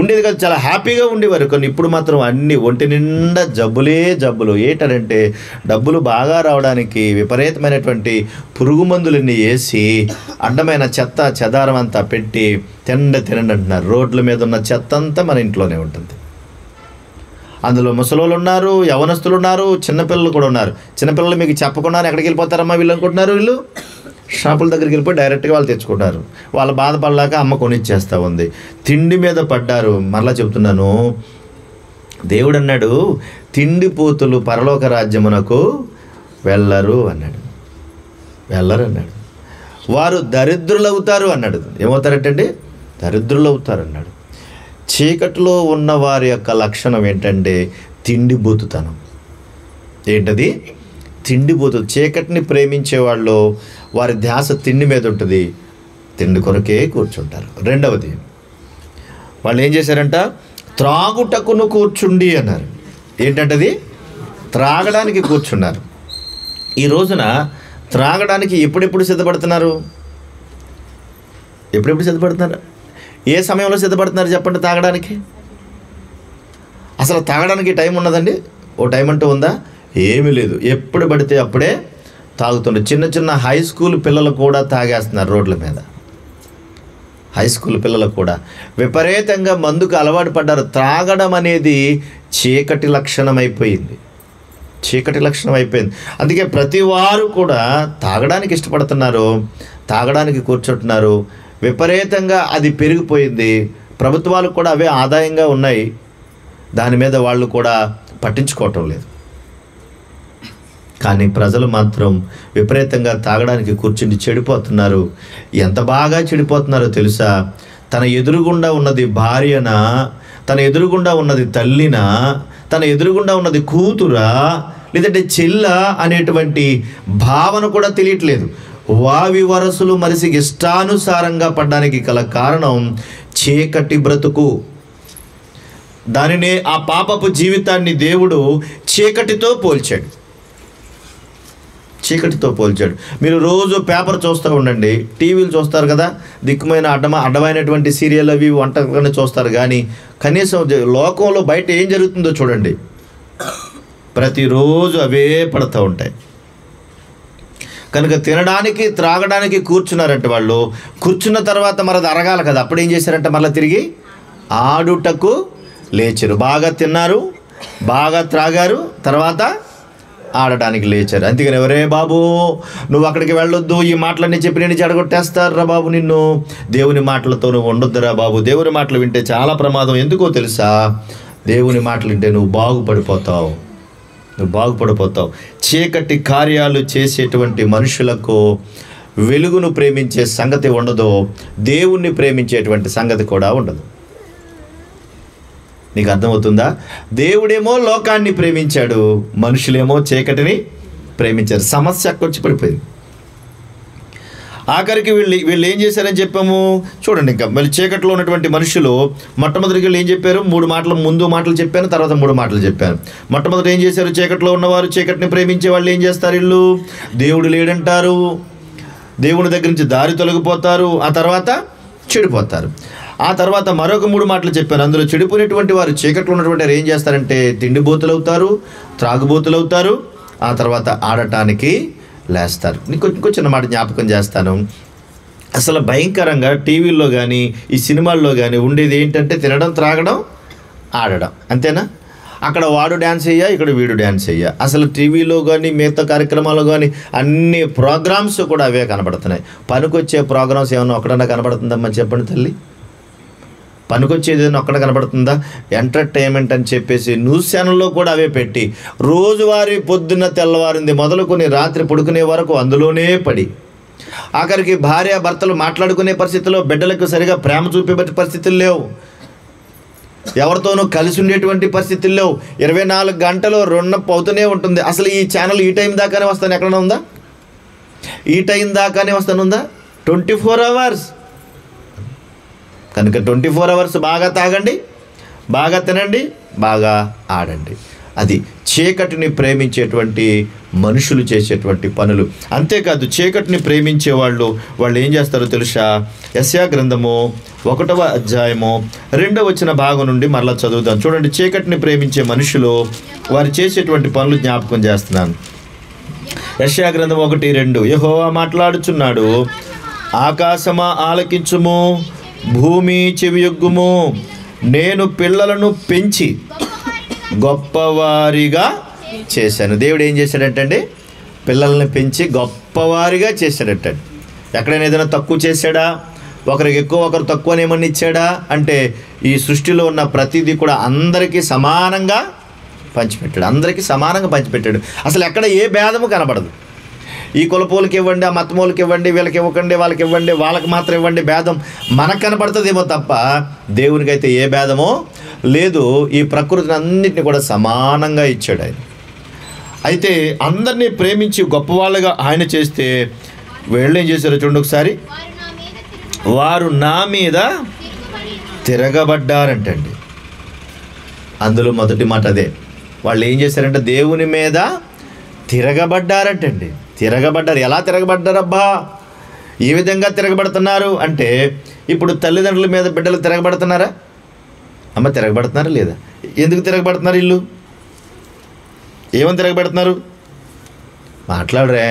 ఉండేది కాదు, చాలా హ్యాపీగా ఉండేవారు. కానీ ఇప్పుడు మాత్రం అన్ని ఒంటి నిండా జబ్బులు. ఏంటంటే డబ్బులు బాగా రావడానికి విపరీతమైనటువంటి పురుగు మందులన్నీ వేసి అడ్డమైన చెత్త చెదారం అంతా పెట్టి తినండి అంటున్నారు. రోడ్ల మీద ఉన్న చెత్త అంతా మన ఇంట్లోనే ఉంటుంది. అందులో ముసలోళ్ళు ఉన్నారు, యవనస్తులు ఉన్నారు, చిన్నపిల్లలు కూడా ఉన్నారు. చిన్నపిల్లలు మీకు చెప్పకుండా ఎక్కడికి వెళ్ళిపోతారమ్మా వీళ్ళు అనుకుంటున్నారు. వీళ్ళు షాపుల దగ్గరికి వెళ్ళిపోయి డైరెక్ట్గా వాళ్ళు తెచ్చుకుంటారు. వాళ్ళు బాధపడలేక అమ్మ కొనిచ్చేస్తూ ఉంది. తిండి మీద పడ్డారు. మరలా చెప్తున్నాను, దేవుడు అన్నాడు, తిండిపోతులు పరలోక రాజ్యమునకు వెళ్ళరు అన్నాడు. వారు దరిద్రులవుతారు అన్నాడు. ఏమవుతారంటే దరిద్రులవుతారు అన్నాడు. చీకటిలో ఉన్న వారి యొక్క లక్షణం ఏంటంటే తిండిబోతుతనం. ఏంటది? తిండిబోతు. చీకటిని ప్రేమించేవాళ్ళు వారి ధ్యాస తిండి మీద ఉంటుంది, తిండి కొరకే కూర్చుంటారు. రెండవది, వాళ్ళు ఏం చేశారంట? త్రాగుటకును కూర్చుండి అన్నారు. ఏంటంటది? త్రాగడానికి కూర్చున్నారు. ఈ రోజున త్రాగడానికి ఎప్పుడెప్పుడు సిద్ధపడుతున్నారు? ఏ సమయంలో సిద్ధపడుతున్నారు చెప్పండి తాగడానికి? అసలు తాగడానికి టైం ఉన్నదండి? ఓ టైం అంటూ ఉందా? ఏమీ లేదు. ఎప్పుడు పడితే అప్పుడే తాగుతుండే. చిన్న హై స్కూల్ పిల్లలు కూడా తాగేస్తున్నారు రోడ్ల మీద. హై స్కూల్ పిల్లలు కూడా విపరీతంగా మందుకు అలవాటు పడ్డారు. త్రాగడం అనేది చీకటి లక్షణం అయిపోయింది. అందుకే ప్రతి వారు కూడా తాగడానికి ఇష్టపడుతున్నారు, తాగడానికి కూర్చుంటున్నారు. విపరీతంగా అది పెరిగిపోయింది. ప్రభుత్వాలకు కూడా అవే ఆదాయంగా ఉన్నాయి. దాని మీద వాళ్ళు కూడా పట్టించుకోవటం లేదు. కానీ ప్రజలు మాత్రం విపరీతంగా తాగడానికి కూర్చుని చెడిపోతున్నారు. ఎంత బాగా చెడిపోతున్నారో తెలుసా? తన ఎదురుగుండా ఉన్నది భార్యనా, తన ఎదురుగుండా ఉన్నది తల్లినా, తన ఎదురుగుండా ఉన్నది కూతురా, లేదంటే చెల్ల అనేటువంటి భావన కూడా తెలియట్లేదు. వావి వరసలు మనిషి ఇష్టానుసారంగా పడ్డానికి గల కారణం చీకటి బ్రతుకు. దానినే ఆ పాపపు జీవితాన్ని దేవుడు చీకటితో పోల్చాడు. మీరు రోజు పేపర్ చూస్తూ ఉండండి, టీవీలు చూస్తారు కదా, దిక్కుమైన అడ్డమైనటువంటి సీరియల్ అవి వంటకాన్ని చూస్తారు. కానీ కనీసం లోకంలో బయట ఏం జరుగుతుందో చూడండి. ప్రతిరోజు అవే పడుతూ ఉంటాయి. కనుక తినడానికి త్రాగడానికి కూర్చున్నారంటే వాళ్ళు కూర్చున్న తర్వాత మరి అరగాలి కదా. అప్పుడు ఏం చేశారంటే మళ్ళీ తిరిగి ఆడుటకు లేచారు. బాగా తిన్నారు, బాగా త్రాగారు, తర్వాత ఆడడానికి లేచారు. అందుకని ఎవరే బాబు నువ్వు అక్కడికి వెళ్ళొద్దు, ఈ మాటలన్నీ చెప్పి నేను చెడగొట్టేస్తారా బాబు నిన్ను, దేవుని మాటలతో నువ్వు ఉండొద్దురా బాబు, దేవుని మాటలు వింటే చాలా ప్రమాదం. ఎందుకో తెలుసా? దేవుని మాటలు వింటే నువ్వు బాగుపడిపోతావు. చీకటి కార్యాలు చేసేటువంటి మనుషులకు వెలుగును ప్రేమించే సంగతి ఉండదు, దేవుణ్ణి ప్రేమించేటువంటి సంగతి కూడా ఉండదు. నీకు అర్థమవుతుందా? దేవుడేమో లోకాన్ని ప్రేమించాడు, మనుషులేమో చీకటిని ప్రేమించారు. సమస్య అక్కడికి పడిపోయింది. ఆఖరికి వీళ్ళు ఏం చేశారని చెప్పాము చూడండి. ఇంకా మళ్ళీ చీకట్లో ఉన్నటువంటి మనుషులు మొట్టమొదటికి వీళ్ళు ఏం చెప్పారు? 3 మాటలు, ముందు మాటలు చెప్పాను, తర్వాత 3 మాటలు చెప్పాను. మొట్టమొదటి ఏం చేశారు? చీకట్లో ఉన్నవారు, చీకటిని ప్రేమించే వాళ్ళు ఏం చేస్తారు? వీళ్ళు దేవుడు లేడంటారు, దేవుని దగ్గర నుంచి దారి తొలగిపోతారు, ఆ తర్వాత చెడిపోతారు. ఆ తర్వాత మరొక 3 మాటలు చెప్పాను. అందులో చెడిపోయినటువంటి వారు, చీకట్లో ఉన్నటువంటి వారు ఏం చేస్తారంటే తిండిబోతులు అవుతారు, త్రాగుబోతులు అవుతారు, ఆ తర్వాత ఆడటానికి లేస్తారు. నీకు చిన్న మాట జ్ఞాపకం చేస్తాను. అసలు భయంకరంగా టీవీల్లో కానీ ఈ సినిమాల్లో కానీ ఉండేది ఏంటంటే తినడం, త్రాగడం, ఆడడం, అంతేనా? అక్కడ వాడు డ్యాన్స్ అయ్యా, ఇక్కడ వీడు డ్యాన్స్ అయ్యా. అసలు టీవీలో కానీ మిగతా కార్యక్రమాల్లో కానీ అన్ని ప్రోగ్రామ్స్ కూడా అవే కనబడుతున్నాయి. పనికొచ్చే ప్రోగ్రామ్స్ ఏమన్నా ఒక్కడన్నా కనబడుతుందమ్మా చెప్పండి తల్లి? పనికొచ్చేది ఏదైనా ఒక్కడ కనబడుతుందా? ఎంటర్టైన్మెంట్ అని చెప్పేసి న్యూస్ ఛానల్లో కూడా అవే పెట్టి రోజువారీ పొద్దున్న తెల్లవారింది మొదలుకొని రాత్రి పడుకునే వరకు అందులోనే పడి, ఆఖరికి భార్య భర్తలు మాట్లాడుకునే పరిస్థితుల్లో బిడ్డలకు సరిగా ప్రేమ చూపే పరిస్థితులు లేవు, ఎవరితోనూ కలిసి ఉండేటువంటి పరిస్థితులు లేవు. 24 గంటలు రొన్నప్పు అవుతూనే ఉంటుంది. అసలు ఈ ఛానల్ ఈ టైం దాకానే వస్తాను ఎక్కడన్నా ఉందా? ఈ టైం దాకానే వస్తానుందా? 24 hours. కనుక 24 hours బాగా తాగండి, బాగా తినండి, బాగా ఆడండి. అది చీకటిని ప్రేమించేటువంటి మనుషులు చేసేటువంటి పనులు. అంతేకాదు చీకటిని ప్రేమించే వాళ్ళు ఏం చేస్తారో తెలుసా? యెషయా గ్రంథము 1వ అధ్యాయము 2వ వచన భాగం నుండి మరలా చదువుతాం. చూడండి, చీకటిని ప్రేమించే మనుషులు వారు చేసేటువంటి పనులు జ్ఞాపకం చేస్తున్నాను. యెషయా గ్రంథం 1:2 యెహోవా మాట్లాడుచున్నాడు, ఆకాశమా ఆలకించుము, భూమి చెవియొగ్గుము, నేను పిల్లలను పెంచి గొప్పవారిగా చేశాను. దేవుడు ఏం చేశాడంటండి? పిల్లల్ని పెంచి గొప్పవారిగా చేశాడటండి. ఎక్కడైనా ఏదైనా తక్కువ చేశాడా? ఒకరికి ఎక్కువ ఒకరు తక్కువ అని ఏమన్నా ఇచ్చాడా? అంటే ఈ సృష్టిలో ఉన్న ప్రతిదీ కూడా అందరికీ సమానంగా పంచిపెట్టాడు. అందరికీ సమానంగా పంచిపెట్టాడు. అసలు ఎక్కడ ఏ భేదము కనబడదు. ఈ కులపోలకి ఇవ్వండి, ఆ మతమూలకి ఇవ్వండి, వీళ్ళకి ఇవ్వకండి, వాళ్ళకి ఇవ్వండి, వాళ్ళకి మాత్రం ఇవ్వండి, భేదం మనకు కనపడుతుందేమో తప్ప దేవునికి అయితే ఏ భేదమో లేదు. ఈ ప్రకృతిని అన్నింటినీ కూడా సమానంగా ఇచ్చాడు ఆయన. అయితే అందరినీ ప్రేమించి గొప్పవాళ్ళుగా ఆయన చేస్తే వీళ్ళు ఏం చేశారో చూడండి ఒకసారి. వారు నా మీద తిరగబడ్డారంటండి. అందులో మొదటి మాట అదే. వాళ్ళు ఏం చేశారంటే దేవుని మీద తిరగబడ్డారంటండి. తిరగబడ్డారు. ఎలా తిరగబడ్డారబ్బా? ఏ విధంగా తిరగబడుతున్నారు అంటే, ఇప్పుడు తల్లిదండ్రుల మీద బిడ్డలు తిరగబడుతున్నారా? అమ్మ తిరగబడుతున్నారా లేదా? ఎందుకు తిరగబడుతున్నారు? ఇల్లు ఏమని తిరగబడుతున్నారు? మాట్లాడరే.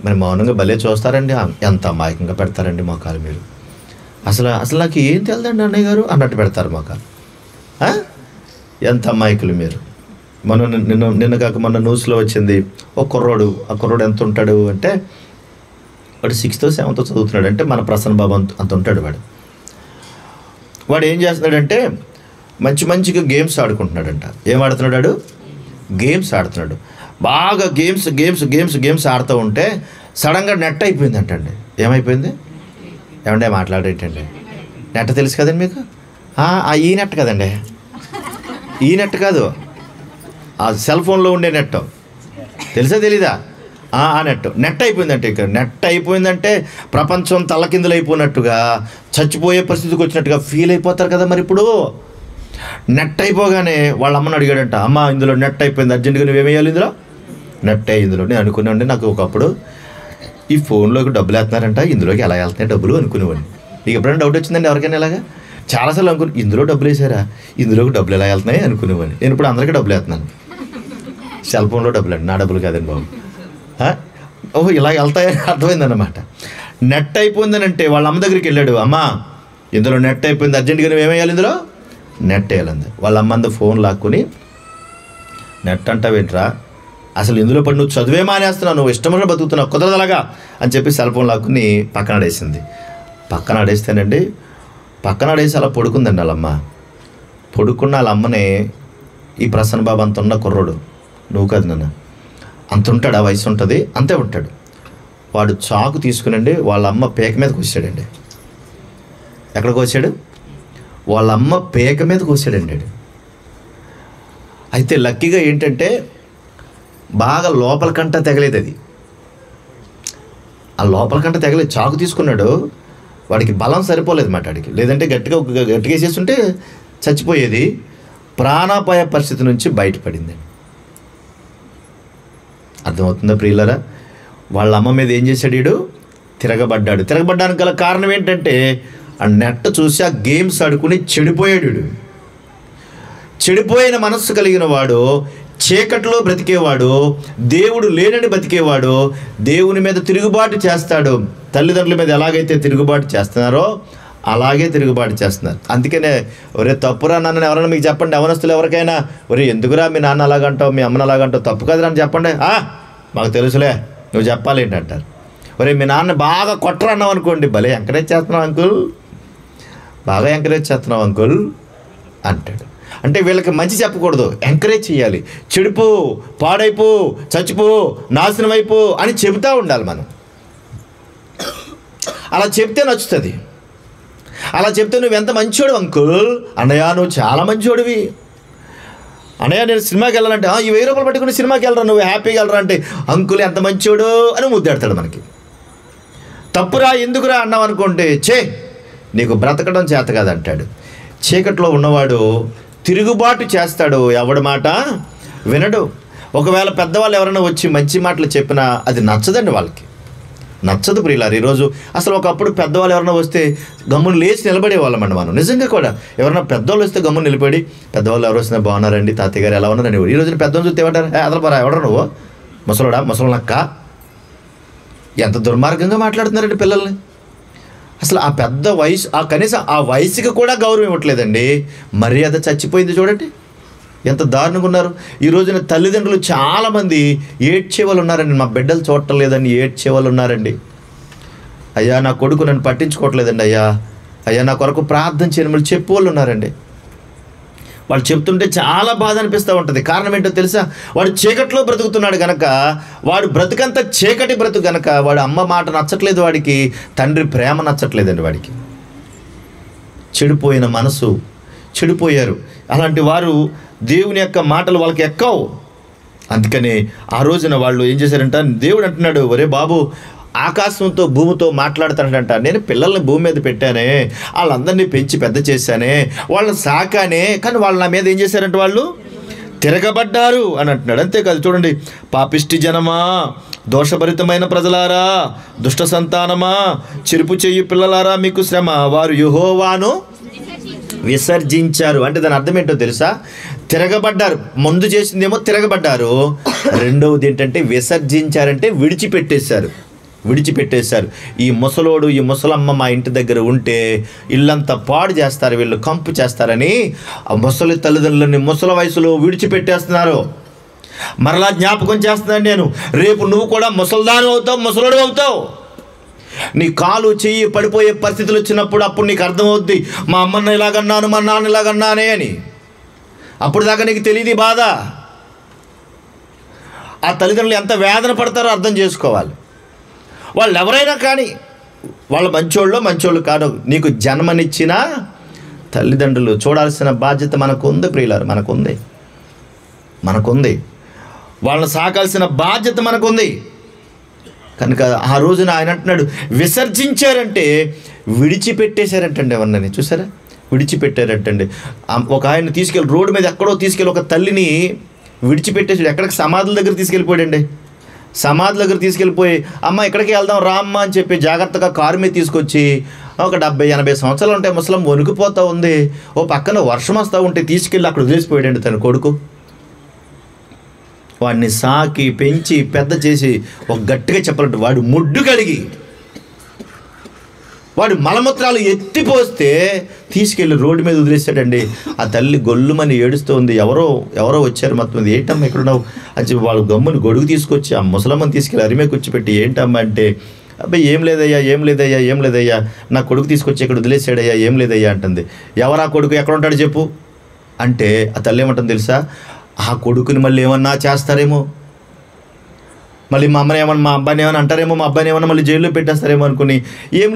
మరి మౌనంగా భలే చూస్తారండి. ఎంత అమాయకంగా పెడతారండి మొఖాలు మీరు. అసలు నాకు ఏం తెలదండి అన్నయ్య గారు అన్నట్టు పెడతారు మొఖాలు. ఎంత అమాయకులు మీరు. నిన్న కాక మొన్న న్యూస్లో వచ్చింది. ఒక కుర్రోడు, ఆ కుర్రోడు ఎంత ఉంటాడు అంటే వాడు 6th 7th చదువుతున్నాడు. అంటే మన ప్రసన్న బాబు అంత ఉంటాడు. వాడు ఏం చేస్తున్నాడంటే మంచిగా గేమ్స్ ఆడుకుంటున్నాడంట. ఏం ఆడుతున్నాడు? గేమ్స్ ఆడుతున్నాడు. బాగా గేమ్స్ ఆడుతూ ఉంటే సడన్గా నెట్ అయిపోయిందంటండి. ఏమైపోయింది? ఏమంటే మాట్లాడేటండి. నెట్ తెలుసు కదండి మీకు? ఈ నెట్ కదండి, ఈ నెట్ కాదు, ఆ సెల్ ఫోన్లో ఉండే నెట్ తెలుసా తెలీదా? ఆ నెట్ అయిపోయిందంటే, ఇక్కడ నెట్ అయిపోయిందంటే ప్రపంచం తలకిందులు అయిపోయినట్టుగా, చచ్చిపోయే పరిస్థితికి వచ్చినట్టుగా ఫీల్ అయిపోతారు కదా. మరి ఇప్పుడు నెట్ అయిపోగానే వాళ్ళ అమ్మని అడిగాడంట, అమ్మ ఇందులో నెట్ అయిపోయింది, అర్జెంటుగా నువ్వేమేయాలి ఇందులో? నెట్ ఇందులో. నేను అనుకున్నాండి, నాకు ఒకప్పుడు ఈ ఫోన్లోకి డబ్బులు వేస్తున్నారంట, ఇందులోకి ఎలా వెళ్తున్నాయి డబ్బులు అనుకునేవాడిని. మీకు ఎప్పుడైనా డౌట్ వచ్చిందండి ఎవరికైనా? ఇలాగా చాలాసార్లు ఇందులో డబ్బులు వేసారా, ఇందులోకి డబ్బులు ఎలా వెళ్తున్నాయి అనుకునేవాడిని. నేను ఇప్పుడు అందరికీ డబ్బులు వేస్తున్నాను. సెల్ ఫోన్లో డబ్బులు అండి, నా డబ్బులు కాదండి బాబు. ఓహో ఇలా వెళ్తాయని అర్థమైందన్నమాట. నెట్ అయిపోయిందని అంటే వాళ్ళ అమ్మ దగ్గరికి వెళ్ళాడు, అమ్మ ఇందులో నెట్ అయిపోయింది, అర్జెంటుగా నువ్వు ఏమేయాలి ఇందులో? నెట్ వేయాలంది. వాళ్ళ అమ్మంది ఫోన్ లాక్కుని, నెట్ అంటావేంట్రా, అసలు ఇందులో పడి నువ్వు చదివే మానేస్తున్నావు, నువ్వు ఇష్టమైన బతుకుతున్నావు, కుదరదలాగా అని చెప్పి సెల్ ఫోన్ లాక్కుని పక్కన ఆడేసింది. పక్కన ఆడేస్తేనండి, పక్కన ఆడేసి అలా పడుకుందండి వాళ్ళమ్మ. పడుకున్న వాళ్ళ అమ్మనే ఈ ప్రసన్న బాబు అంత ఉన్న కుర్రోడు, నువ్వు కాదు నాన్న, అంత ఉంటాడు, ఆ వయసు ఉంటుంది, అంతే ఉంటాడు. వాడు చాకు తీసుకునండి వాళ్ళ అమ్మ పేక మీదకి వచ్చాడండి. ఎక్కడికి వచ్చాడు? వాళ్ళ అమ్మ పేక మీద కోసాడండి. అయితే లక్కీగా ఏంటంటే బాగా లోపల కంట తెగలేదు. అది ఆ లోపల కంట తెగలేదు. చాకు తీసుకున్నాడు, వాడికి బలం సరిపోలేదు మాట వాడికి. లేదంటే గట్టిగా వేసేస్తుంటే చచ్చిపోయేది. ప్రాణాపాయ పరిస్థితి నుంచి బయటపడిందండి. అర్థమవుతుందా ప్రియులరా? వాళ్ళ అమ్మ మీద ఏం చేశాడు వీడు? తిరగబడ్డాడు. తిరగబడ్డానికి గల కారణం ఏంటంటే ఆ నెట్ చూసి ఆ గేమ్స్ ఆడుకుని చెడిపోయాడు. చెడిపోయిన మనస్సు కలిగిన వాడు, చీకట్లో బ్రతికేవాడు, దేవుడు లేనని బ్రతికేవాడు దేవుని మీద తిరుగుబాటు చేస్తాడు. తల్లిదండ్రుల మీద ఎలాగైతే తిరుగుబాటు చేస్తున్నారో అలాగే తిరుగుబాటు చేస్తున్నారు. అందుకనే ఒరే తప్పురా నాన్న ఎవరైనా మీకు చెప్పండి, అవనస్తులు ఎవరికైనా, ఒరే ఎందుకురా మీ నాన్న అలాగంటావు, మీ అమ్మని అలాగంటావు, తప్పు కదరా అని చెప్పండి. మాకు తెలుసులే, నువ్వు చెప్పాలి ఏంటంటారు. ఒరే మీ నాన్న బాగా కొట్టరా అన్నావు అనుకోండి, భలే ఎంకరేజ్ చేస్తున్నావు అంకుల్, బాగా ఎంకరేజ్ చేస్తున్నావు అంకుల్ అంటాడు. అంటే వీళ్ళకి మంచి చెప్పకూడదు, ఎంకరేజ్ చేయాలి. చెడిపో, పాడైపో, చచ్చిపో, నాశనం అయిపో అని చెబుతూ ఉండాలి మనం. అలా చెప్తే నచ్చుతుంది. అలా చెప్తే నువ్వు ఎంత మంచోడు అంకుల్, అన్నయ్య నువ్వు చాలా మంచోడివి, అన్నయ్య నేను సినిమాకి వెళ్ళాలంటే ఈ 1000 రూపాయలు పట్టుకుని సినిమాకి వెళ్ళరా, నువ్వు హ్యాపీగా వెళ్ళరా అంటే అంకుల్ ఎంత మంచోడు అని ముద్దాడతాడు మనకి. తప్పురా ఎందుకురా అన్నావు అనుకుంటే నీకు బ్రతకడం చేత కాదంటాడు. చీకట్లో ఉన్నవాడు తిరుగుబాటు చేస్తాడు, ఎవడి మాట వినడు. ఒకవేళ పెద్దవాళ్ళు ఎవరైనా వచ్చి మంచి మాటలు చెప్పినా అది నచ్చదండి, వాళ్ళకి నచ్చదు ప్రియులారు. ఈరోజు అసలు ఒకప్పుడు పెద్దవాళ్ళు ఎవరైనా వస్తే గమ్మును లేచి నిలబడేవాళ్ళమండి మనం. నిజంగా కూడా ఎవరైనా పెద్దవాళ్ళు వస్తే గమ్మును నిలబడి, పెద్దవాళ్ళు ఎవరు వస్తున్నా బాగున్నారండి, తాతయ్య గారు ఎలా ఉన్నారని. ఈ రోజున పెద్దవాళ్ళు చూస్తే ఏమంటారు, అదలపరా ఎవడరా నువ్వు, ముసలనక్క. ఎంత దుర్మార్గంగా మాట్లాడుతున్నారండి పిల్లల్ని. అసలు ఆ పెద్ద వయసు, కనీసం ఆ వయసుకి కూడా గౌరవం ఇవ్వట్లేదండి. మర్యాద చచ్చిపోయింది చూడండి, ఎంత దారుణంగా ఉన్నారు. ఈ రోజున తల్లిదండ్రులు చాలామంది ఏడ్చేవాళ్ళు ఉన్నారండి. మా బిడ్డలు చూడటం లేదని ఏడ్చేవాళ్ళు ఉన్నారండి. అయ్యా నా కొడుకు నన్ను పట్టించుకోవట్లేదండి, అయ్యా నా కొరకు ప్రార్థన చేయమని చెప్పేవాళ్ళు ఉన్నారండి. వాళ్ళు చెప్తుంటే చాలా బాధ అనిపిస్తూ ఉంటుంది. కారణం ఏంటో తెలుసా, వాడు చీకట్లో బ్రతుకుతున్నాడు కనుక, వాడు బ్రతుకంతా చీకటి బ్రతుకు కనుక వాడు అమ్మ మాట నచ్చట్లేదు, వాడికి తండ్రి ప్రేమ నచ్చట్లేదండి. వాడికి చెడిపోయిన మనసు, చెడిపోయారు. అలాంటి వారు దేవుని యొక్క మాటలు వాళ్ళకి ఎక్కవు. అందుకని ఆ రోజున వాళ్ళు ఏం చేశారంట, దేవుడు అంటున్నాడు, ఒరే బాబు ఆకాశంతో భూమితో మాట్లాడుతాడంట. నేను పిల్లల్ని భూమి మీద పెట్టానే, వాళ్ళందరినీ పెంచి పెద్ద చేశానే, వాళ్ళని సాకానే, కానీ వాళ్ళు నా మీద ఏం చేశారంటే వాళ్ళు తిరగబడ్డారు అని అంటున్నాడు. అంతేకాదు చూడండి, పాపిష్టి జనమా, దోషభరితమైన ప్రజలారా, దుష్ట సంతానమా, చెరుపు చెయ్యి పిల్లలారా, మీకు శ్రమ, వారు యెహోవాను విసర్జించారు. అంటే దాని అర్థం ఏంటో తెలుసా, తిరగబడ్డారు. ముందు చేసిందేమో తిరగబడ్డారు, రెండవది ఏంటంటే విసర్జించారంటే విడిచిపెట్టేశారు. ఈ ముసలోడు ఈ ముసలమ్మ మా ఇంటి దగ్గర ఉంటే ఇల్లంతా పాడు చేస్తారు, వీళ్ళు కంపు చేస్తారని ఆ ముసలి తల్లిదండ్రులని ముసల వయసులో విడిచిపెట్టేస్తున్నారు. మరలా జ్ఞాపకం చేస్తున్నాను నేను, రేపు నువ్వు కూడా ముసల్దాను అవుతావు, ముసలోడు అవుతావు. నీ కాలు చెయ్యి పడిపోయే పరిస్థితులు వచ్చినప్పుడు అప్పుడు నీకు అర్థమవుద్ది, మా అమ్మని ఇలాగన్నాను, మా నాన్న ఇలాగన్నానే అని. అప్పుడు దాకా నీకు తెలియదు బాధ. ఆ తల్లిదండ్రులు ఎంత వేదన పడతారో అర్థం చేసుకోవాలి. వాళ్ళు ఎవరైనా కానీ, వాళ్ళ మంచోళ్ళు కాదు, నీకు జన్మనిచ్చిన తల్లిదండ్రులు చూడాల్సిన బాధ్యత మనకు ఉంది ప్రియులారు, మనకుంది. వాళ్ళని సాకాల్సిన బాధ్యత మనకుంది. కనుక ఆ రోజున ఆయన అంటున్నాడు, విసర్జించారంటే విడిచిపెట్టేశారంటండి. ఎవరినని చూసారా, విడిచిపెట్టారంటండి. ఒక ఆయన తీసుకెళ్ళి రోడ్డు మీద ఎక్కడో తీసుకెళ్ళి ఒక తల్లిని విడిచిపెట్టేసాడు. ఎక్కడికి సమాధుల దగ్గర తీసుకెళ్ళిపోయాడండి. సమాధుల దగ్గర తీసుకెళ్ళిపోయి, అమ్మ ఎక్కడికి వెళ్దాం రామ్మ అని చెప్పి జాగ్రత్తగా కారు మీద తీసుకొచ్చి, ఒక 70-80 సంవత్సరాలు ఉంటాయి, ముసలం వణుకుపోతూ ఉంది, ఓ పక్కన వర్షం వస్తూ ఉంటే తీసుకెళ్ళి అక్కడ వదిలేసిపోయాడండి తన కొడుకు. వాడిని సాకి పెంచి పెద్ద చేసి, ఒక గట్టిగా చెప్పాలంటే వాడు ముడ్డు కడిగి, వాడు మలమూత్రాలు ఎత్తిపోస్తే తీసుకెళ్ళి రోడ్డు మీద వదిలేస్తాడండి. ఆ తల్లి గొల్లుమని ఏడుస్తుంది. ఎవరో వచ్చారు మొత్తం, ఏంటమ్మా ఎక్కడున్నావు అని చెప్పి వాళ్ళు గమ్ముని గొడుగు తీసుకొచ్చి ఆ ముసలమ్మని తీసుకెళ్ళి అరిమే కూర్చోపెట్టి, ఏంటమ్మా అంటే, అబ్బాయి ఏం లేదయ్యా, నా కొడుకు తీసుకొచ్చి ఇక్కడ వదిలేసాడయ్యా, ఏం లేదయ్యా అంటుంది. ఎవరా కొడుకు, ఎక్కడ ఉంటాడు చెప్పు అంటే, ఆ తల్లి ఏమంటుంది తెలుసా, ఆ కొడుకుని మళ్ళీ ఏమన్నా చేస్తారేమో, మళ్ళీ మా అమ్మని ఏమన్నా, మా అబ్బాయిని ఏమైనా అంటారేమో, మా అబ్బాయిని ఏమన్నా మళ్ళీ జైల్లో పెట్టేస్తారేమో అనుకుని, ఏం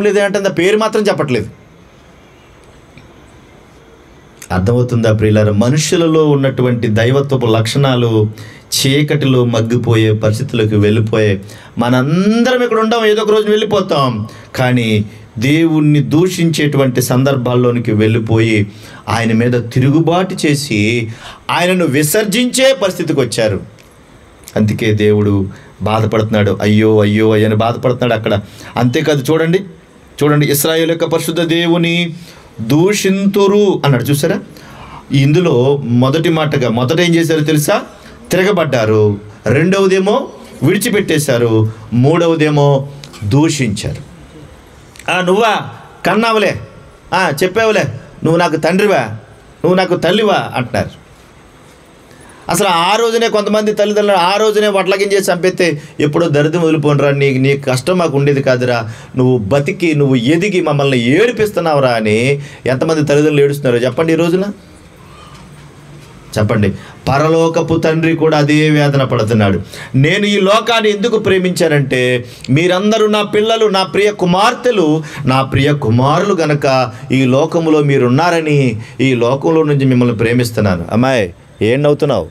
లేదా అంటే పేరు మాత్రం చెప్పట్లేదు. అర్థమవుతుందా ప్రియులారా? మనుషులలో ఉన్నటువంటి దైవత్వపు లక్షణాలు చీకటిలో మగ్గిపోయే పరిస్థితులకు వెళ్ళిపోయే. మనందరం ఇక్కడ ఉండం, ఏదో ఒక రోజు వెళ్ళిపోతాం. కానీ దేవుణ్ణి దూషించేటువంటి సందర్భాల్లోనికి వెళ్ళిపోయి ఆయన మీద తిరుగుబాటు చేసి ఆయనను విసర్జించే పరిస్థితికి వచ్చారు. అందుకే దేవుడు బాధపడుతున్నాడు, అయ్యో అని బాధపడుతున్నాడు అక్కడ. అంతేకాదు చూడండి, ఇశ్రాయేలు యొక్క పరిశుద్ధ దేవుని దూషింతురు అన్నాడు. చూసారా, ఇందులో మొదట ఏం చేశారో తెలుసా, తిరగబడ్డారు. రెండవదేమో విడిచిపెట్టేశారు. మూడవదేమో దూషించారు. నువ్వా కన్నావులే, చెప్పావులే, నువ్వు నాకు తండ్రివా, నువ్వు నాకు తల్లివా అంటున్నారు. అసలు ఆ రోజునే కొంతమంది తల్లిదండ్రులు ఆ రోజునే వడ్లగించేసి చంపేస్తే ఎప్పుడో దరిద్రం వదిలిపోనరా, నీ కష్టం మాకు ఉండేది కాదురా, నువ్వు బతికి నువ్వు ఎదిగి మమ్మల్ని ఏడిపిస్తున్నావురా అని ఎంతమంది తల్లిదండ్రులు ఏడుస్తున్నారు చెప్పండి ఈ రోజున? చెప్పండి. పరలోకపు తండ్రి కూడా అదే వేదన పడుతున్నాడు. నేను ఈ లోకాన్ని ఎందుకు ప్రేమించానంటే, మీరందరూ నా పిల్లలు, నా ప్రియ కుమార్తెలు, నా ప్రియ కుమారులు గనక ఈ లోకములో మీరున్నారని ఈ లోకంలో నుంచి మిమ్మల్ని ప్రేమిస్తున్నాను. అమ్మాయి ఏం నవ్వుతున్నావు?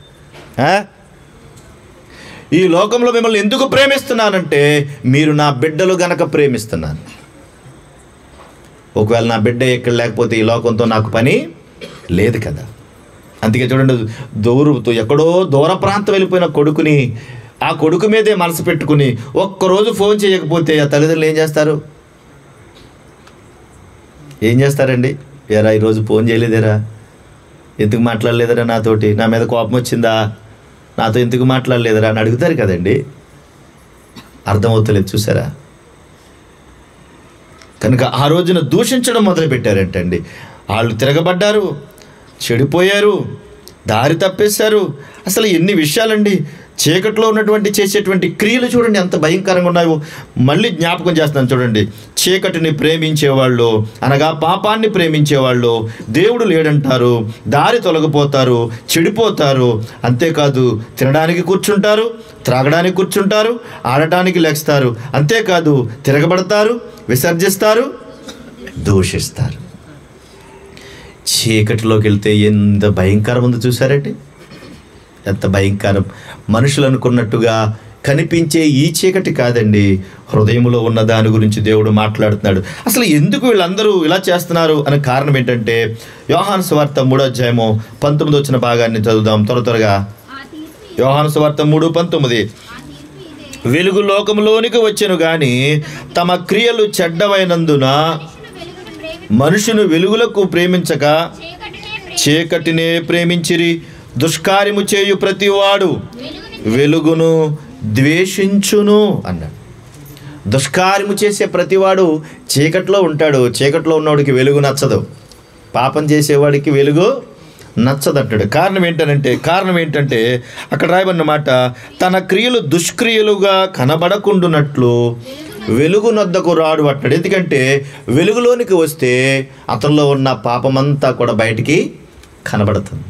ఈ లోకంలో మిమ్మల్ని ఎందుకు ప్రేమిస్తున్నానంటే మీరు నా బిడ్డలు గనక ప్రేమిస్తున్నాను. ఒకవేళ నా బిడ్డ ఎక్కడ లేకపోతే ఈ లోకంతో నాకు పని లేదు కదా. అందుకే చూడండి, ఎక్కడో దూర ప్రాంతం వెళ్ళిపోయిన కొడుకుని, ఆ కొడుకు మీదే మనసు పెట్టుకుని ఒక్కరోజు ఫోన్ చేయకపోతే ఆ తల్లిదండ్రులు ఏం చేస్తారండి? ఏరా ఈరోజు ఫోన్ చేయలేదేరా, ఎందుకు మాట్లాడలేదరా నాతోటి, నా మీద కోపం వచ్చిందా, నాతో ఎందుకు మాట్లాడలేదరా అని అడుగుతారు కదండి. అర్థమవుతలేదు చూసారా? కనుక ఆ రోజున దూషించడం మొదలుపెట్టారంటండి. వాళ్ళు తిరగబడ్డారు, చెడిపోయారు, దారి తప్పేశారు. అసలు ఎన్ని విషయాలండి. చీకట్లో ఉన్నటువంటి చేసేటువంటి క్రియలు చూడండి ఎంత భయంకరంగా ఉన్నాయో. మళ్ళీ జ్ఞాపకం చేస్తున్నాను చూడండి. చీకటిని ప్రేమించేవాళ్ళు అనగా పాపాన్ని ప్రేమించేవాళ్ళు దేవుడు లేడంటారు, దారి తొలగిపోతారు, చెడిపోతారు. అంతేకాదు తినడానికి కూర్చుంటారు, త్రాగడానికి కూర్చుంటారు, ఆడటానికి లెగుస్తారు. అంతేకాదు తిరగబడతారు, విసర్జిస్తారు, దూషిస్తారు. చీకటిలోకి వెళ్తే ఎంత భయంకరం ఉందో చూసారండి, ఎంత భయంకరం. మనుషులు అనుకున్నట్టుగా కనిపించే ఈ చీకటి కాదండి, హృదయంలో ఉన్న దాని గురించి దేవుడు మాట్లాడుతున్నాడు. అసలు ఎందుకు వీళ్ళందరూ ఇలా చేస్తున్నారు అనే కారణం ఏంటంటే, యోహాను సువార్త 3:19 వచ్చిన భాగాన్ని చదువుదాం త్వరగా. యోహాను సువార్త 3:19, వెలుగు లోకంలోనికి వచ్చెను గాని తమ క్రియలు చెడ్డవైనందున మనుషును వెలుగులకు ప్రేమించక చీకటినే ప్రేమించిరి. దుష్కార్యము చేయు ప్రతివాడు వెలుగును ద్వేషించును అన్నాడు. దుష్కార్యము చేసే ప్రతివాడు చీకట్లో ఉంటాడు. చీకట్లో ఉన్నవాడికి వెలుగు నచ్చదు, పాపం చేసేవాడికి వెలుగు నచ్చదు అంటాడు. కారణం ఏంటంటే అక్కడ రాయబడిన మాట, తన క్రియలు దుష్క్రియలుగా కనబడకుండునట్లు వెలుగు నొద్దకు రాడు అంటాడు. ఎందుకంటే వెలుగులోనికి వస్తే అతనిలో ఉన్న పాపమంతా కూడా బయటికి కనబడుతుంది.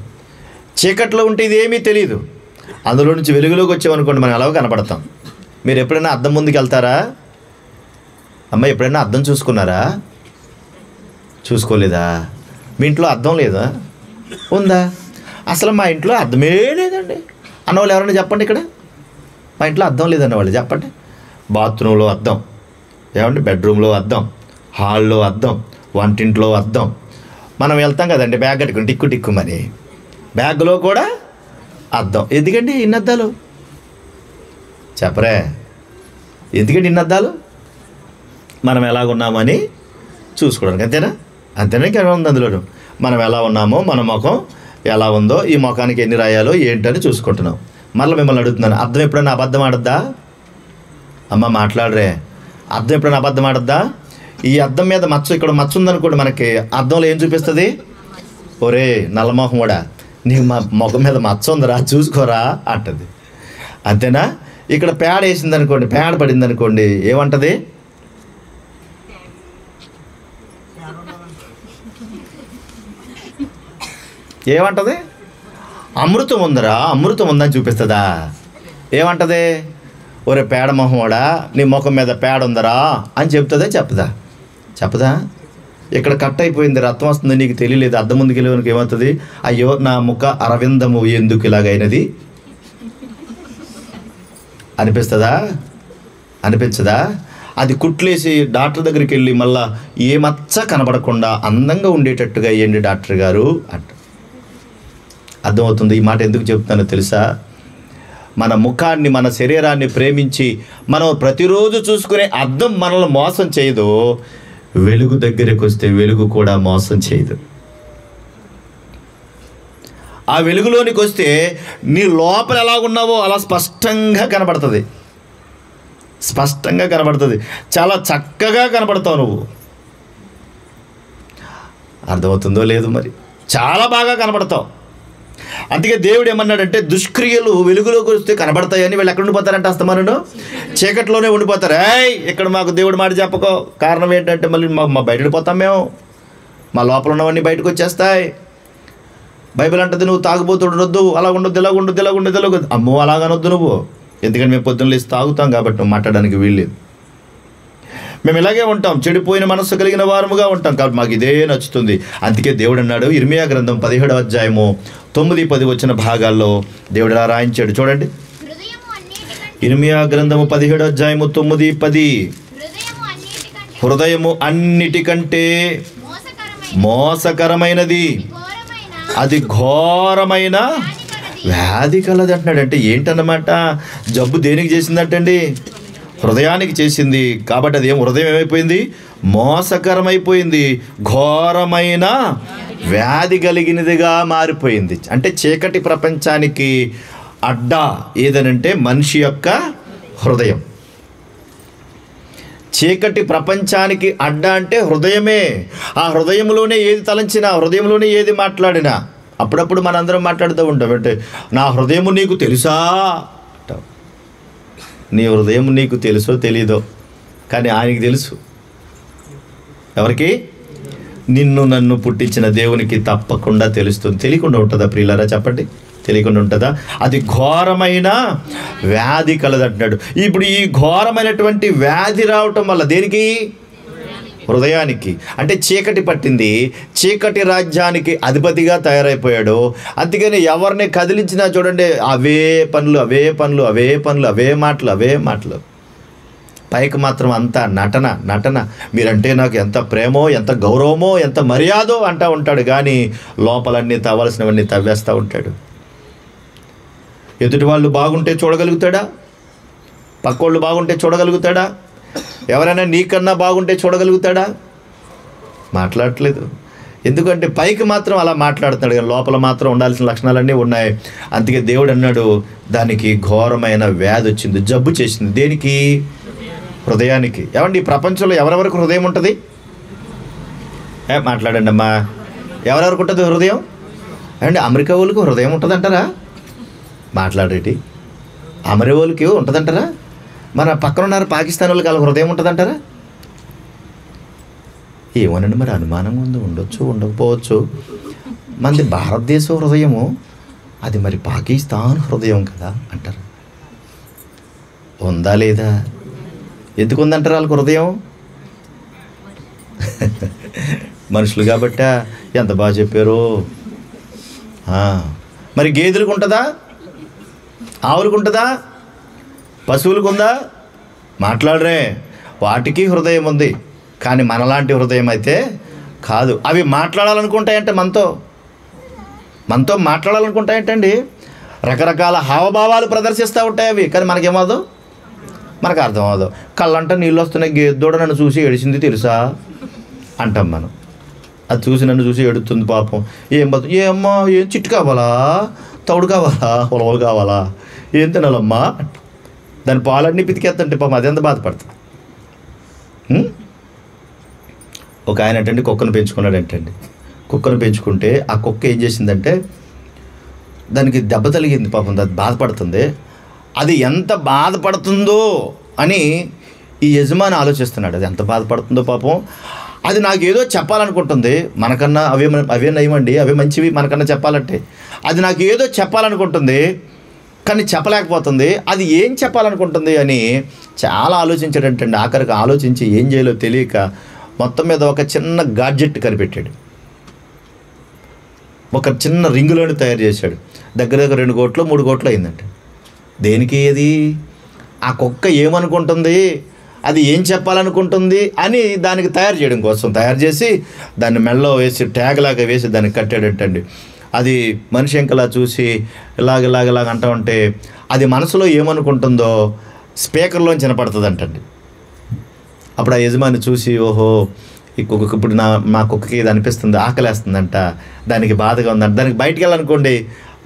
చీకట్లో ఉంటే ఇదేమీ తెలియదు, అందులో నుంచి వెలుగులోకి వచ్చామనుకోండి మనం ఎలాగో కనపడతాం. మీరు ఎప్పుడైనా అద్దం ముందుకు వెళ్తారా? అమ్మ ఎప్పుడైనా అద్దం చూసుకున్నారా? చూసుకోలేదా? మీ ఇంట్లో అద్దం లేదా? ఉందా? అసలు మా ఇంట్లో అద్దమే లేదండి అన్నవాళ్ళు ఎవరైనా చెప్పండి. ఇక్కడ మా ఇంట్లో అద్దం లేదన్న వాళ్ళు చెప్పండి. బాత్రూంలో అద్దం, ఏమండి బెడ్రూమ్లో అద్దం, హాల్లో అద్దం, వంటింట్లో అద్దం. మనం వెళ్తాం కదండి బ్యాగ్ కట్టుకుని టిక్కు మరి, బ్యాగ్లో కూడా అద్దం. ఎందుకండి ఇన్ని అద్దాలు? చెప్పరే, ఎందుకండి ఇన్ని అద్దాలు? మనం ఎలాగున్నామని చూసుకోవడానికి, అంతేనా ఇంకా ఉంది అందులో. మనం ఎలా ఉన్నామో, మన ముఖం ఎలా ఉందో, ఈ ముఖానికి ఎన్ని రాయాలో ఏంటని చూసుకుంటున్నాం. మళ్ళీ మిమ్మల్ని అడుగుతున్నాను, అద్దం ఎప్పుడైనా అబద్ధం ఆడద్దా? అమ్మ మాట్లాడరే, అద్దం ఎప్పుడైనా అబద్ధం ఆడద్దా? ఈ అద్దం మీద ఇక్కడ మచ్చ ఉందనుకోండి, మనకి అద్దంలో ఏం చూపిస్తుంది? ఒరే నల్లమోహం కూడా, నీకు మా ముఖం మీద మచ్చ ఉందిరా చూసుకోరా అంటది. అంతేనా? ఇక్కడ పేడ వేసింది అనుకోండి, పేడ పడింది అనుకోండి, ఏమంటది? అమృతం ఉందని చూపిస్తుందా? ఏమంటది? ఒరే పేడ మొహం వాడా, నీ ముఖం మీద పేడ ఉందరా అని చెప్తుందా? చెప్పదా? ఇక్కడ కట్ అయిపోయింది, రక్తం వస్తుంది, నీకు తెలియలేదు. అద్దం ముందుకు వెళ్ళేవానికి ఏమవుతుంది? అయ్యో నా ముఖ అరవిందము ఎందుకు ఇలాగైనది అనిపించదా? అది కుట్లేసి డాక్టర్ దగ్గరికి వెళ్ళి మళ్ళా ఏ మచ్చ కనబడకుండా అందంగా ఉండేటట్టుగా వేయండి డాక్టర్ గారు అంట. అర్థమవుతుంది? ఈ మాట ఎందుకు చెప్తానో తెలుసా? మన ముఖాన్ని, మన శరీరాన్ని ప్రేమించి మనం ప్రతిరోజు చూసుకునే అద్దం మనల్ని మోసం చేయదు. వెలుగు దగ్గరికి వస్తే వెలుగు కూడా మోసం చేయదు. ఆ వెలుగులోనికి వస్తే నీ లోపల ఎలాగున్నావో అలా స్పష్టంగా కనబడుతుంది. చాలా చక్కగా కనబడతావు నువ్వు. అర్థమవుతుందో లేదు మరి, చాలా బాగా కనబడతావు. అందుకే దేవుడు ఏమన్నాడంటే, దుష్క్రియలు వెలుగులోకి వస్తే కనబడతాయని. వీళ్ళు ఎక్కడ ఉండిపోతారంటే అస్తమాను చీకట్లోనే ఉండిపోతారు. ఇక్కడ మాకు దేవుడు మాట చెప్పకో. కారణం ఏంటంటే మళ్ళీ మా బయటపోతాం మేము, మా లోపల ఉన్నవన్నీ బయటకు వచ్చేస్తాయి. బైబిల్ అంటది నువ్వు తాగుబోతుడు వద్దు, అలా ఉండొద్దు, ఇలాగ అమ్మో అలాగనొద్దు నువ్వు. ఎందుకంటే మేము పొద్దున్న లేసి తాగుతాం కాబట్టి నువ్వు మాట్లాడడానికి వీల్లేదు. మేము ఇలాగే ఉంటాం, చెడిపోయిన మనస్సు కలిగిన వారముగా ఉంటాం కాబట్టి మాకు ఇదే నచ్చుతుంది. అందుకే దేవుడు అన్నాడు, ఇర్మియా గ్రంథం 17వ అధ్యాయము 9-10 వచ్చిన భాగాల్లో దేవుడు ఇలా రాయించాడు చూడండి. ఇర్మియా గ్రంథము 17వ అధ్యాయము 9, 10. హృదయము అన్నిటికంటే మోసకరమైనది, అది ఘోరమైన వ్యాధి కలది అంటున్నాడు. అంటే ఏంటన్నమాట? జబ్బు దేనికి చేసిందంటండి? హృదయానికి చేసింది. కాబట్టి అది హృదయం ఏమైపోయింది? మోసకరమైపోయింది, ఘోరమైన వ్యాధి కలిగినదిగా మారిపోయింది. అంటే చీకటి ప్రపంచానికి అడ్డా ఏదనంటే మనిషి యొక్క హృదయం. చీకటి ప్రపంచానికి అడ్డా అంటే హృదయమే. ఆ హృదయంలోనే ఏది తలంచినా, హృదయంలోనే ఏది మాట్లాడినా, అప్పుడప్పుడు మనందరం మాట్లాడుతూ ఉంటాం. అంటే నా హృదయము నీకు తెలుసా అంటాం. నీ హృదయం నీకు తెలుసో తెలీదో, కానీ ఆయనకి తెలుసు. ఎవరికి? నిన్ను నన్ను పుట్టించిన దేవునికి తప్పకుండా తెలుస్తుంది. తెలియకుండా ఉంటుందా ప్రియులారా? చెప్పండి, తెలియకుండా ఉంటుందా? అది ఘోరమైన వ్యాధి కలదంటున్నాడు. ఇప్పుడు ఈ ఘోరమైనటువంటి వ్యాధి రావటం వల్ల దేనికి? హృదయానికి. అంటే చీకటి పట్టింది, చీకటి రాజ్యానికి అధిపతిగా తయారైపోయాడు. అందుకని ఎవరిని కదిలించినా చూడండి, అవే పనులు, అవే పనులు, అవే పనులు, అవే మాటలు, అవే మాటలు. పైకి మాత్రం అంతా నటన నటన. మీరంటే నాకు ఎంత ప్రేమో, ఎంత గౌరవమో, ఎంత మర్యాదో అంటూ ఉంటాడు, కానీ లోపలన్నీ తవ్వాల్సినవన్నీ తవ్వేస్తూ ఉంటాడు. ఎదుటి వాళ్ళు బాగుంటే చూడగలుగుతాడా? పక్కోళ్ళు బాగుంటే చూడగలుగుతాడా? ఎవరైనా నీకన్నా బాగుంటే చూడగలుగుతాడా? మాట్లాడట్లేదు. ఎందుకంటే పైకి మాత్రం అలా మాట్లాడుతున్నాడు, కానీ లోపల మాత్రం ఉండాల్సిన లక్షణాలన్నీ ఉన్నాయి. అందుకే దేవుడు అన్నాడు, దానికి ఘోరమైన వ్యాధి వచ్చింది, జబ్బు చేసింది. దేనికి? హృదయానికి. ఏమండి, ఈ ప్రపంచంలో ఎవరెవరికి హృదయం ఉంటుంది? మాట్లాడండి అమ్మా. ఎవరెవరికి ఉంటుంది హృదయం? ఏమండి, అమెరికా వాళ్ళకి హృదయం ఉంటుందంటారా? మాట్లాడేటి. అమెరికా వాళ్ళకి ఉంటుందంటారా? మన పక్కన ఉన్నారు పాకిస్తాన్ వాళ్ళకి వాళ్ళ హృదయం ఉంటుందంటారా? ఏమోనండి, మరి అనుమానంగా ఉంది. ఉండొచ్చు, ఉండకపోవచ్చు. మనది భారతదేశం హృదయము, అది మరి పాకిస్తాన్ హృదయం కదా అంటారు. ఉందా లేదా? ఎందుకు ఉందంటారు వాళ్ళకి హృదయం? మనుషులు కాబట్టా? ఎంత బాగా చెప్పారు. మరి గేదెలకు ఉంటుందా? ఆవులకు ఉంటుందా? పశువులకు ఉందా? మాట్లాడరే. వాటికి హృదయం ఉంది, కానీ మనలాంటి హృదయం అయితే కాదు. అవి మాట్లాడాలనుకుంటాయంటే మనతో మాట్లాడాలనుకుంటాయంటండి. రకరకాల హావభావాలు ప్రదర్శిస్తూ ఉంటాయి అవి, కానీ మనకేమవుదు, మనకు అర్థం అవ్వదు. కళ్ళంట నీళ్ళు వస్తున్నాయి, గేదోడ నన్ను చూసి ఏడిచింది తెలుసా అంటాం మనం. అది చూసి నన్ను చూసి ఏడుతుంది పాపం. ఏమ్మా, ఏం చిట్టు కావాలా, తౌడు కావాలా, ఉలవలు కావాలా, ఏం తినాలమ్మా? దాని పాలన్నీ పితికేస్తుంటే పాపం అదెంత బాధపడుతుంది. ఒక ఆయన అంటండి కుక్కను పెంచుకున్నాడంటండి. కుక్కను పెంచుకుంటే ఆ కుక్క ఏం చేసిందంటే, దానికి దెబ్బ తగిలింది పాపం, అది బాధపడుతుంది. అది ఎంత బాధపడుతుందో అని ఈ యజమాని ఆలోచిస్తున్నాడు. అది ఎంత బాధపడుతుందో పాపం. అది నాకు ఏదో చెప్పాలనుకుంటుంది. మనకన్నా అవే నయమండి, అవే మంచివి మనకన్నా చెప్పాలంటే. అది నాకు ఏదో చెప్పాలనుకుంటుంది, కానీ చెప్పలేకపోతుంది. అది ఏం చెప్పాలనుకుంటుంది అని చాలా ఆలోచించాడంటండి. ఆఖరికి ఆలోచించి ఏం చేయాలో తెలియక మొత్తం మీద ఒక చిన్న గాడ్జెట్ కనిపెట్టాడు. ఒక చిన్న రింగులోని తయారు చేశాడు. దగ్గర 2 కోట్లు 3 కోట్లు అయిందంట. దేనికి? అది ఆ కుక్క ఏమనుకుంటుంది, అది ఏం చెప్పాలనుకుంటుంది అని దానికి తయారు చేయడం కోసం తయారు చేసి దాన్ని మెడలో వేసి ట్యాగ్ లాగా వేసి దానికి కట్టాడంటండి. అది మనిషి ఇంకలా చూసి ఇలాగ అంటూ ఉంటే అది మనసులో ఏమనుకుంటుందో స్పీకర్లోంచి వినపడుతుంది అంటండి. అప్పుడు ఆ యజమాని చూసి, ఓహో ఈ కుక్కకి ఇప్పుడు మా కుక్కకి ఇది అనిపిస్తుంది, ఆకలేస్తుందంట, దానికి బాధగా ఉందంట. దానికి బయటికి వెళ్ళాలనుకోండి,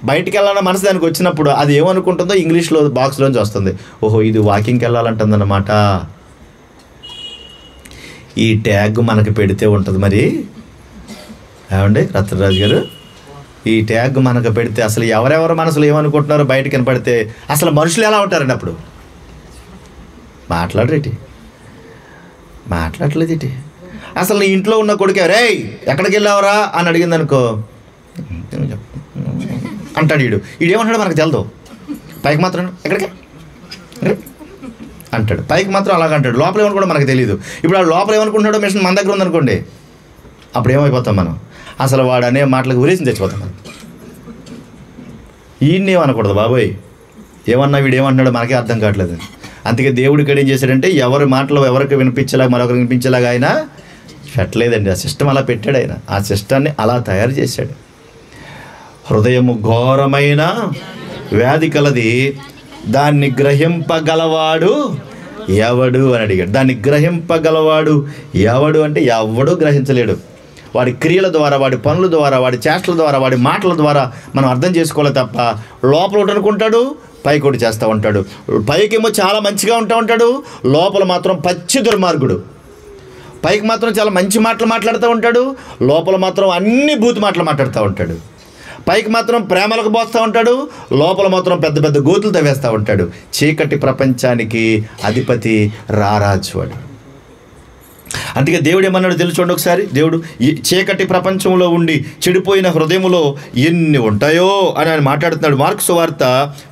బయటికి వెళ్ళాలన్న మనసు దానికి వచ్చినప్పుడు అది ఏమనుకుంటుందో ఇంగ్లీష్లో బాక్స్లోంచి వస్తుంది. ఓహో ఇది వాకింగ్కి వెళ్ళాలంటుందన్నమాట. ఈ ట్యాగ్ మనకి పెడితే ఉంటుంది మరి. ఏమండి రత్నరాజు గారు, ఈ ట్యాగ్ మనకు పెడితే అసలు ఎవరెవరు మనసులు ఏమనుకుంటున్నారో బయటకు కనపడితే అసలు మనుషులు ఎలా ఉంటారండి? అప్పుడు మాట్లాడలేదు ఇటీ. అసలు నీ ఇంట్లో ఉన్న కొడుకే, రేయ్ ఎక్కడికి వెళ్ళావరా అని అడిగింది అనుకో, అంటాడు. ఈడేమంటాడు మనకు తెలదు. పైకి మాత్రం ఎక్కడికి అంటాడు, పైకి మాత్రం అలాగ అంటాడు. లోపల ఏమనుకోవడం మనకు తెలియదు. ఇప్పుడు ఆ లోపల ఏమనుకుంటున్నాడో మిషన్ మన దగ్గర ఉందనుకోండి, అప్పుడు ఏమైపోతాం మనం? అసలు వాడు అనే మాటలకు ఉరేసి తెచ్చిపోతాం మనం. ఈయన్నేమనకూడదు బాబోయ్, ఏమన్నా వీడు ఏమంటున్నాడో మనకే అర్థం కావట్లేదు. అందుకే దేవుడు ఇక్కడ ఏం చేశాడంటే ఎవరి మాటలు ఎవరికి వినిపించేలాగా మరొకరికి వినిపించేలాగా ఆయన పెట్టలేదండి. ఆ సిస్టమ్ అలా పెట్టాడు ఆయన. ఆ సిస్టాన్ని అలా తయారు చేశాడు. హృదయము ఘోరమైన వ్యాధి కలది, దాన్ని గ్రహింపగలవాడు ఎవడు అని అడిగాడు. దాన్ని గ్రహింపగలవాడు ఎవడు అంటే ఎవడు గ్రహించలేడు. వాడి క్రియల ద్వారా, వాడి పనుల ద్వారా, వాడి చేష్టల ద్వారా, వాడి మాటల ద్వారా మనం అర్థం చేసుకోవాలి తప్ప లోపల ఒకటి అనుకుంటాడు, పైకి ఒకటి చేస్తూ ఉంటాడు. పైకేమో చాలా మంచిగా ఉంటాడు, లోపల మాత్రం పచ్చి దుర్మార్గుడు. పైకి మాత్రం చాలా మంచి మాటలు మాట్లాడుతూ ఉంటాడు, లోపల మాత్రం అన్ని బూతు మాటలు మాట్లాడుతూ ఉంటాడు. పైకి మాత్రం ప్రేమలకు పోస్తూ ఉంటాడు, లోపల మాత్రం పెద్ద పెద్ద గోతులు తవ్వేస్తూ ఉంటాడు. చీకటి ప్రపంచానికి అధిపతి రారాజు వాడు. అందుకే దేవుడు ఏమన్నాడు తెలుసుకోండి ఒకసారి. దేవుడు ఈ చీకటి ప్రపంచంలో ఉండి చెడిపోయిన హృదయములో ఎన్ని ఉంటాయో అని ఆయన మాట్లాడుతున్నాడు. మార్కు సువార్త,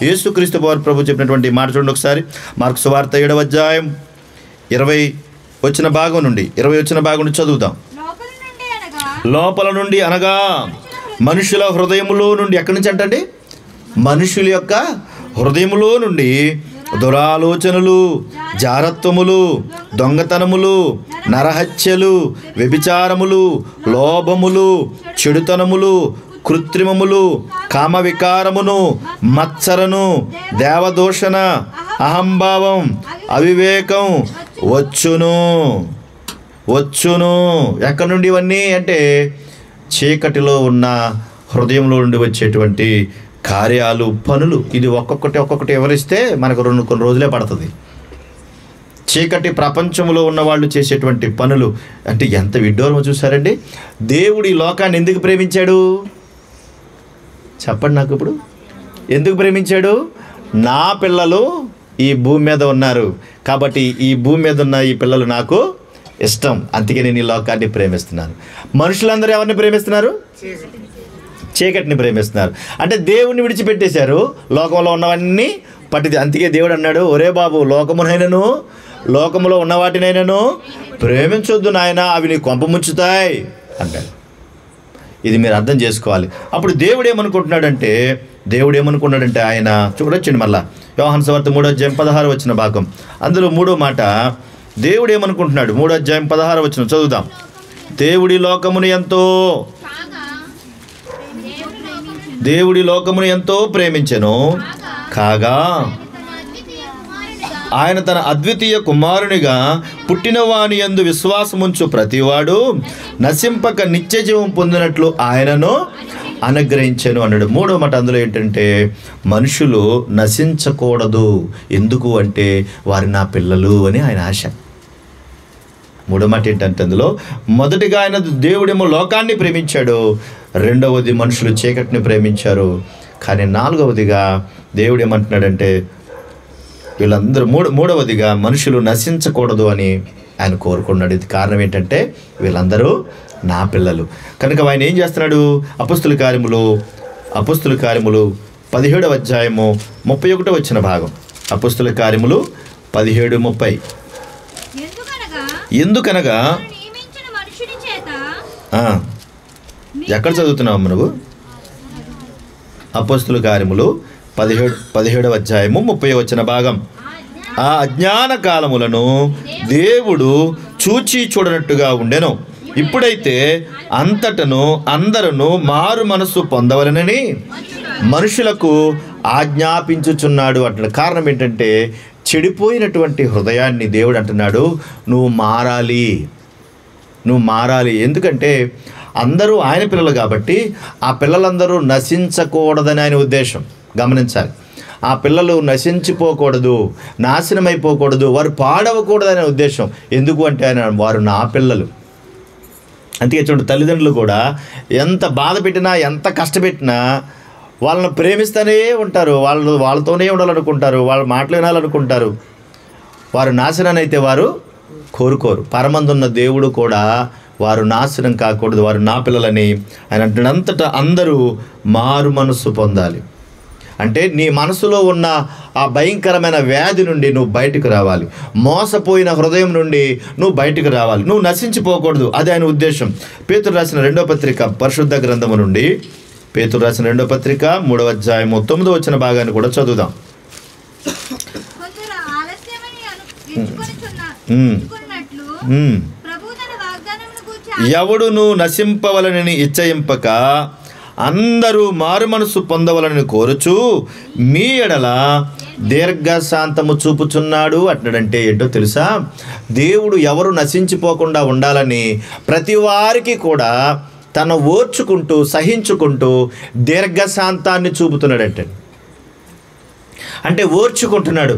యేసుక్రీస్తు ప్రభు చెప్పినటువంటి మాట చూడండి ఒకసారి. మార్కు సువార్త 7వ అధ్యాయం 20 వచ్చిన భాగం నుండి చదువుదాం. లోపల నుండి అనగా మనుషుల హృదయములో నుండి, ఎక్కడి నుంచి అంటండి? మనుషుల యొక్క హృదయములో నుండి దురాలోచనలు, జారత్వములు, దొంగతనములు, నరహత్యలు, వ్యభిచారములు, లోభములు, చెడుతనములు, కృత్రిమములు, కామవికారమును, మత్సరను, దేవదూషణ, అహంభావం, అవివేకం వచ్చును. ఎక్కడి నుండి ఇవన్నీ అంటే చీకటిలో ఉన్న హృదయంలో నుండి వచ్చేటువంటి కార్యాలు, పనులు. ఇది ఒక్కొక్కటి వివరిస్తే మనకు కొన్ని రోజులే పడుతుంది. చీకటి ప్రపంచంలో ఉన్న వాళ్ళు చేసేటువంటి పనులు అంటే ఎంత విడ్డూరమో చూసారండి. దేవుడు ఈ లోకాన్ని ఎందుకు ప్రేమించాడు చెప్పండి నాకు ఇప్పుడు? ఎందుకు ప్రేమించాడు? నా పిల్లలు ఈ భూమి మీద ఉన్నారు కాబట్టి ఈ భూమి మీద ఉన్న ఈ పిల్లలు నాకు ఇష్టం, అందుకే నేను ఈ లోకాన్ని ప్రేమిస్తున్నాను. మనుషులందరూ ఎవరిని ప్రేమిస్తున్నారు? చీకటిని ప్రేమిస్తున్నారు. అంటే దేవుణ్ణి విడిచిపెట్టేశారు, లోకంలో ఉన్నవన్నీ పట్టింది. అందుకే దేవుడు అన్నాడు, ఒరే బాబు, లోకములో ఉన్న వాటినైనాను ప్రేమించొద్దు నాయన, అవి నీ కొంప ముంచుతాయి అంటాడు. ఇది మీరు అర్థం చేసుకోవాలి. అప్పుడు దేవుడు ఏమనుకున్నాడంటే ఆయన చూడొచ్చండి మళ్ళా యోహాను సువార్త 3వ అధ్యాయం 16 వచ్చిన భాగం, అందులో 3వ మాట. దేవుడు ఏమనుకుంటున్నాడు? 3వ అధ్యాయం 16 వచ్చిన చదువుదాం. దేవుడి లోకమును ఎంతో ప్రేమించెను కాగా ఆయన తన అద్వితీయ కుమారునిగా పుట్టిన వాని యందు విశ్వాసముంచు ప్రతివాడు నశింపక నిత్య జీవం పొందినట్లు ఆయనను అనుగ్రహించెను అన్నాడు. 3వ మాట అందులో ఏంటంటే మనుషులు నశించకూడదు, ఎందుకు అంటే వారి నా పిల్లలు అని ఆయన ఆశ. 3వ మాట ఏంటంటే అందులో మొదటిగా ఆయన దేవుడేమో లోకాన్ని ప్రేమించాడు, రెండవది మనుషులు చీకటిని ప్రేమించారు. కానీ 4వదిగా దేవుడు ఏమంటున్నాడంటే వీళ్ళందరూ మూడవదిగా మనుషులు నశించకూడదు అని ఆయన కోరుకున్నాడు. ఇది కారణం ఏంటంటే వీళ్ళందరూ నా పిల్లలు కనుక ఆయన ఏం చేస్తున్నాడు? అపోస్తుల కార్యములు 17వ అధ్యాయము 31 వచ్చిన భాగం. అపోస్తుల కార్యములు 17:30. ఎందుకనగా ఎక్కడ చదువుతున్నావు నువ్వు? అపోస్తుల కార్యములు 17వ అధ్యాయము 30 వచ్చిన భాగం. ఆ అజ్ఞాన కాలములను దేవుడు చూచి చూడనట్టుగా ఉండెను, ఇప్పుడైతే అంతటను అందరూ మారు మనస్సు పొందవలనని మనుషులకు ఆజ్ఞాపించుచున్నాడు అంటున్నాడు. కారణం ఏంటంటే చెడిపోయినటువంటి హృదయాన్ని దేవుడు అంటున్నాడు, నువ్వు మారాలి. ఎందుకంటే అందరూ ఆయన పిల్లలు కాబట్టి ఆ పిల్లలందరూ నశించకూడదని ఆయన ఉద్దేశం. గమనించాలి, ఆ పిల్లలు నశించిపోకూడదు, నాశనం అయిపోకూడదు, వారు పాడవకూడదనే ఉద్దేశం. ఎందుకు అంటే ఆయన వారు నా పిల్లలు. అందుకే చూడండి, తల్లిదండ్రులు కూడా ఎంత బాధ పెట్టినా ఎంత కష్టపెట్టినా వాళ్ళని ప్రేమిస్తూనే ఉంటారు, వాళ్ళతోనే ఉండాలనుకుంటారు, వాళ్ళ మాటలు వినాలనుకుంటారు. వారు నాశనాన్ని అయితే వారు కోరుకోరు. పరమందున్న దేవుడు కూడా వారు నాశనం కాకూడదు, వారు నా పిల్లలని ఆయన అంతటా అందరూ మారు మనస్సు పొందాలి. అంటే నీ మనసులో ఉన్న ఆ భయంకరమైన వ్యాధి నుండి నువ్వు బయటకు రావాలి, మోసపోయిన హృదయం నుండి నువ్వు బయటకు రావాలి, నువ్వు నశించిపోకూడదు. అది ఆయన ఉద్దేశం. పేతురు రాసిన 2వ పత్రిక పరిశుద్ధ గ్రంథము నుండి, పేతురు రాసిన 2వ పత్రిక 3వ అధ్యాయము 9 వచ్చిన భాగాన్ని కూడా చదువుదాం. ఎవడును నశింపవలనని ఇచ్చయింపక అందరూ మారు మనసు పొందవలని కోరుచు మీ ఎడల దీర్ఘశాంతము చూపుచున్నాడు అంటాడంటే ఏంటో తెలుసా? దేవుడు ఎవరు నశించిపోకుండా ఉండాలని ప్రతి వారికి కూడా తను ఓర్చుకుంటూ సహించుకుంటూ దీర్ఘశాంతాన్ని చూపుతున్నాడంటే, అంటే ఓర్చుకుంటున్నాడు.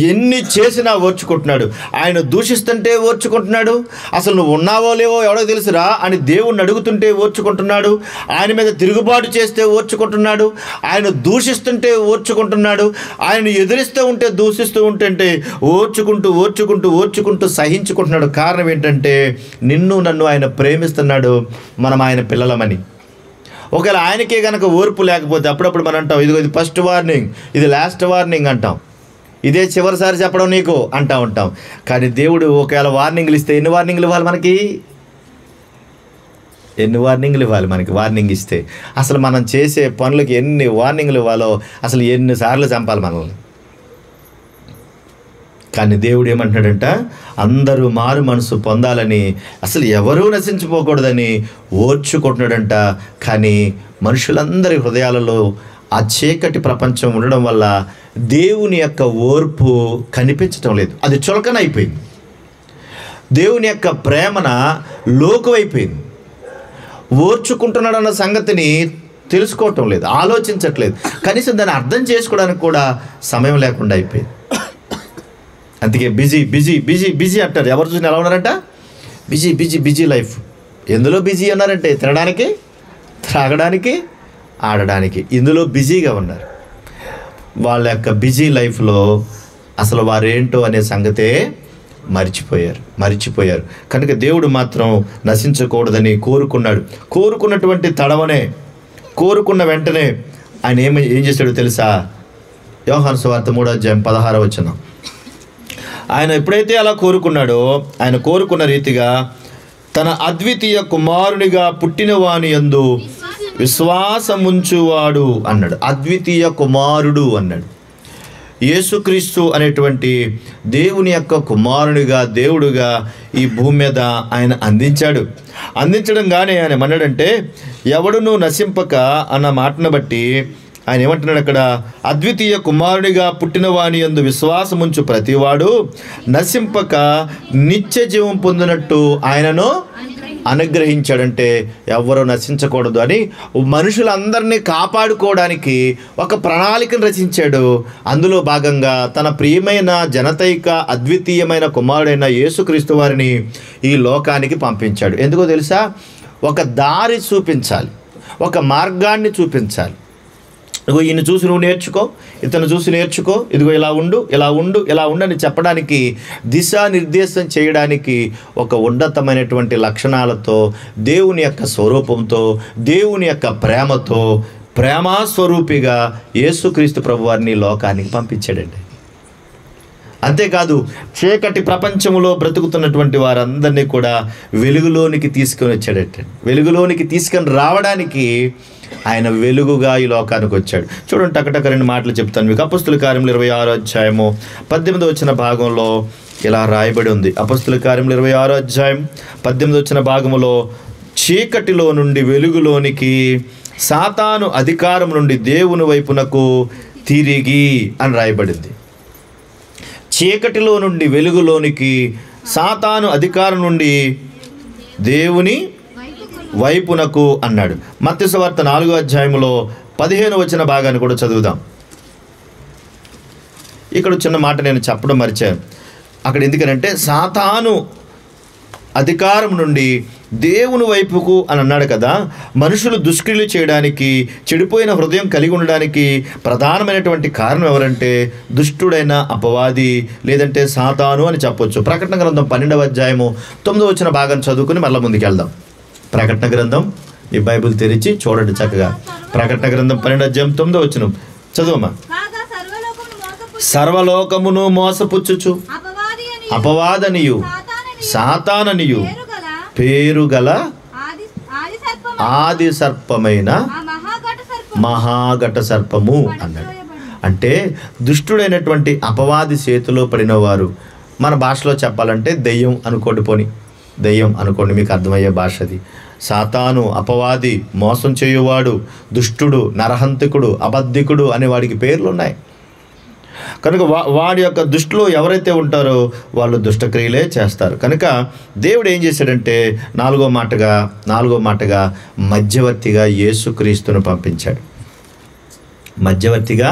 ఎన్ని చేసినా ఓర్చుకుంటున్నాడు. ఆయన దూషిస్తుంటే ఓర్చుకుంటున్నాడు. అసలు నువ్వు ఉన్నావో లేవో ఎవడో తెలుసురా అని దేవుణ్ణి అడుగుతుంటే ఓర్చుకుంటున్నాడు. ఆయన మీద తిరుగుబాటు చేస్తే ఓర్చుకుంటున్నాడు. ఆయన దూషిస్తుంటే ఓర్చుకుంటున్నాడు. ఆయన ఎదిరిస్తూ ఉంటే దూషిస్తూ ఉంటే ఓర్చుకుంటూ ఓర్చుకుంటూ ఓర్చుకుంటూ సహించుకుంటున్నాడు. కారణం ఏంటంటే నిన్ను నన్ను ఆయన ప్రేమిస్తున్నాడు, మనం ఆయన పిల్లలమని. ఒకవేళ ఆయనకే కనుక ఓర్పు లేకపోతే అప్పుడప్పుడు మనం అంటాం, ఇదిగో ఇది ఫస్ట్ వార్నింగ్, ఇది లాస్ట్ వార్నింగ్ అంటాం, ఇదే చివరిసారి చెప్పడం నీకు అంటూ ఉంటాం. కానీ దేవుడు ఒకవేళ వార్నింగ్లు ఇస్తే ఎన్ని వార్నింగ్లు ఇవ్వాలి మనకి? ఎన్ని వార్నింగ్లు ఇవ్వాలి మనకి? వార్నింగ్ ఇస్తే అసలు మనం చేసే పనులకి ఎన్ని వార్నింగ్లు ఇవ్వాలో, అసలు ఎన్నిసార్లు చంపాలి మనల్ని. కానీ దేవుడు ఏమంటున్నాడంట, అందరూ మారు మనసు పొందాలని, అసలు ఎవరూ నశించిపోకూడదని ఓర్చుకుంటున్నాడంట. కానీ మనుషులందరి హృదయాలలో ఆ చీకటి ప్రపంచం ఉండడం వల్ల దేవుని యొక్క ఓర్పు కనిపించటం లేదు. అది చులకన అయిపోయింది. దేవుని యొక్క ప్రేమన లోకువైపోయింది. ఓర్చుకుంటున్నాడన్న సంగతిని తెలుసుకోవటం లేదు, ఆలోచించట్లేదు. కనీసం దాన్ని అర్థం చేసుకోవడానికి కూడా సమయం లేకుండా అయిపోయింది. అందుకే బిజీ బిజీ బిజీ బిజీ అంటారు. ఎవరు చూసినా ఎలా ఉన్నారంట? Busy busy busy life. ఎందులో బిజీ ఉన్నారంటే తినడానికి, త్రాగడానికి, ఆడడానికి, ఇందులో బిజీగా ఉన్నారు. వాళ్ళ యొక్క బిజీ లైఫ్లో అసలు వారేంటో అనే సంగతే మరిచిపోయారు. కనుక దేవుడు మాత్రం నశించకూడదని కోరుకున్నాడు. కోరుకున్నటువంటి తడవనే, కోరుకున్న వెంటనే ఆయన ఏం చేశాడో తెలుసా? యోహాను సువార్త 3:16 ఆయన ఎప్పుడైతే అలా కోరుకున్నాడో, ఆయన కోరుకున్న రీతిగా తన అద్వితీయ కుమారునిగా పుట్టిన వాని యందు విశ్వాసముంచువాడు అన్నాడు. అద్వితీయ కుమారుడు అన్నాడు. యేసుక్రీస్తు అనేటువంటి దేవుని యొక్క కుమారునిగా, దేవుడుగా ఈ భూమి మీద ఆయన అందించడంగానే ఆయన ఏమన్నాడంటే, ఎవడును నశింపక అన్న మాటను బట్టి ఆయన ఏమంటున్నాడు అక్కడ? అద్వితీయ కుమారుడిగా పుట్టిన వాని యందు విశ్వాసముంచు ప్రతివాడు నశింపక నిత్య జీవం పొందినట్టు ఆయనను అనుగ్రహించాడంటే ఎవరు నశించకూడదు అని మనుషులందరినీ కాపాడుకోవడానికి ఒక ప్రణాళికను రచించాడు. అందులో భాగంగా తన ప్రియమైన జనతైక అద్వితీయమైన కుమారుడైన యేసుక్రీస్తు వారిని ఈ లోకానికి పంపించాడు. ఎందుకో తెలుసా? ఒక దారి చూపించాలి, ఒక మార్గాన్ని చూపించాలి. ఇదిగో ఈయన చూసి నువ్వు నేర్చుకో, ఇతను చూసి నేర్చుకో, ఇదిగో ఇలా ఉండు, ఇలా ఉండు, ఇలా ఉండని చెప్పడానికి, దిశానిర్దేశం చేయడానికి ఒక ఉన్నతమైనటువంటి లక్షణాలతో, దేవుని యొక్క స్వరూపంతో, దేవుని యొక్క ప్రేమతో, ప్రేమాస్వరూపిగా యేసుక్రీస్తు ప్రభువారిని లోకానికి పంపించాడండి. అంతేకాదు, చీకటి ప్రపంచంలో బ్రతుకుతున్నటువంటి వారందరినీ కూడా వెలుగులోనికి తీసుకొని వచ్చాడట. వెలుగులోనికి తీసుకొని రావడానికి ఆయన వెలుగుగా ఈ లోకానికి వచ్చాడు. చూడండి, టకటక 2 మాటలు చెప్తాను మీకు. అపొస్తలుల కార్యములు 26:18 భాగంలో ఇలా రాయబడి ఉంది. అపొస్తలుల కార్యములు 26:18 భాగంలో, చీకటిలో నుండి వెలుగులోనికి, సాతాను అధికారం నుండి దేవుని వైపునకు తిరిగి అని రాయబడింది. చీకటిలో నుండి వెలుగులోనికి, సాతాను అధికారం నుండి దేవుని వైపునకు అన్నాడు. మత్తయి సువార్త 4:15 భాగాన్ని కూడా చదువుదాం. ఇక్కడ చిన్న మాట నేను చెప్పడం మర్చాను. అక్కడ ఎందుకనంటే సాతాను అధికారం నుండి దేవుని వైపుకు అని అన్నాడు కదా. మనుషులు దుష్క్రియలు చేయడానికి, చెడిపోయిన హృదయం కలిగి ఉండడానికి ప్రధానమైనటువంటి కారణం ఎవరంటే దుష్టుడైన అపవాది, లేదంటే సాతాను అని చెప్పొచ్చు. ప్రకటన గ్రంథం 12:9 భాగాన్ని చదువుకుని మళ్ళీ ముందుకెళ్దాం. ప్రకటన గ్రంథం, ఈ బైబిల్ తెరిచి చూడండి చక్కగా. ప్రకటన గ్రంథం 12:9 చదువమ్మా. సర్వలోకమును మోసపుచ్చుచు అపవాదనియు సాతాననియు పేరుగల ఆది సర్పమైన మహాఘట సర్పము అన్నాడు. అంటే దుష్టుడైనటువంటి అపవాది చేతిలో పడిన వారు, మన భాషలో చెప్పాలంటే దెయ్యం అనుకోండి, పోని దెయ్యం అనుకోండి, మీకు అర్థమయ్యే భాష అది. సాతాను, అపవాది, మోసం చేయువాడు, దుష్టుడు, నరహంతకుడు, అబద్ధికుడు అనే వాడికి పేర్లు ఉన్నాయి. కనుక వాడి యొక్క దృష్టిలో ఎవరైతే ఉంటారో వాళ్ళు దుష్టక్రియలే చేస్తారు. కనుక దేవుడు ఏం చేశాడంటే నాలుగో మాటగా మధ్యవర్తిగా యేసుక్రీస్తును పంపించాడు. మధ్యవర్తిగా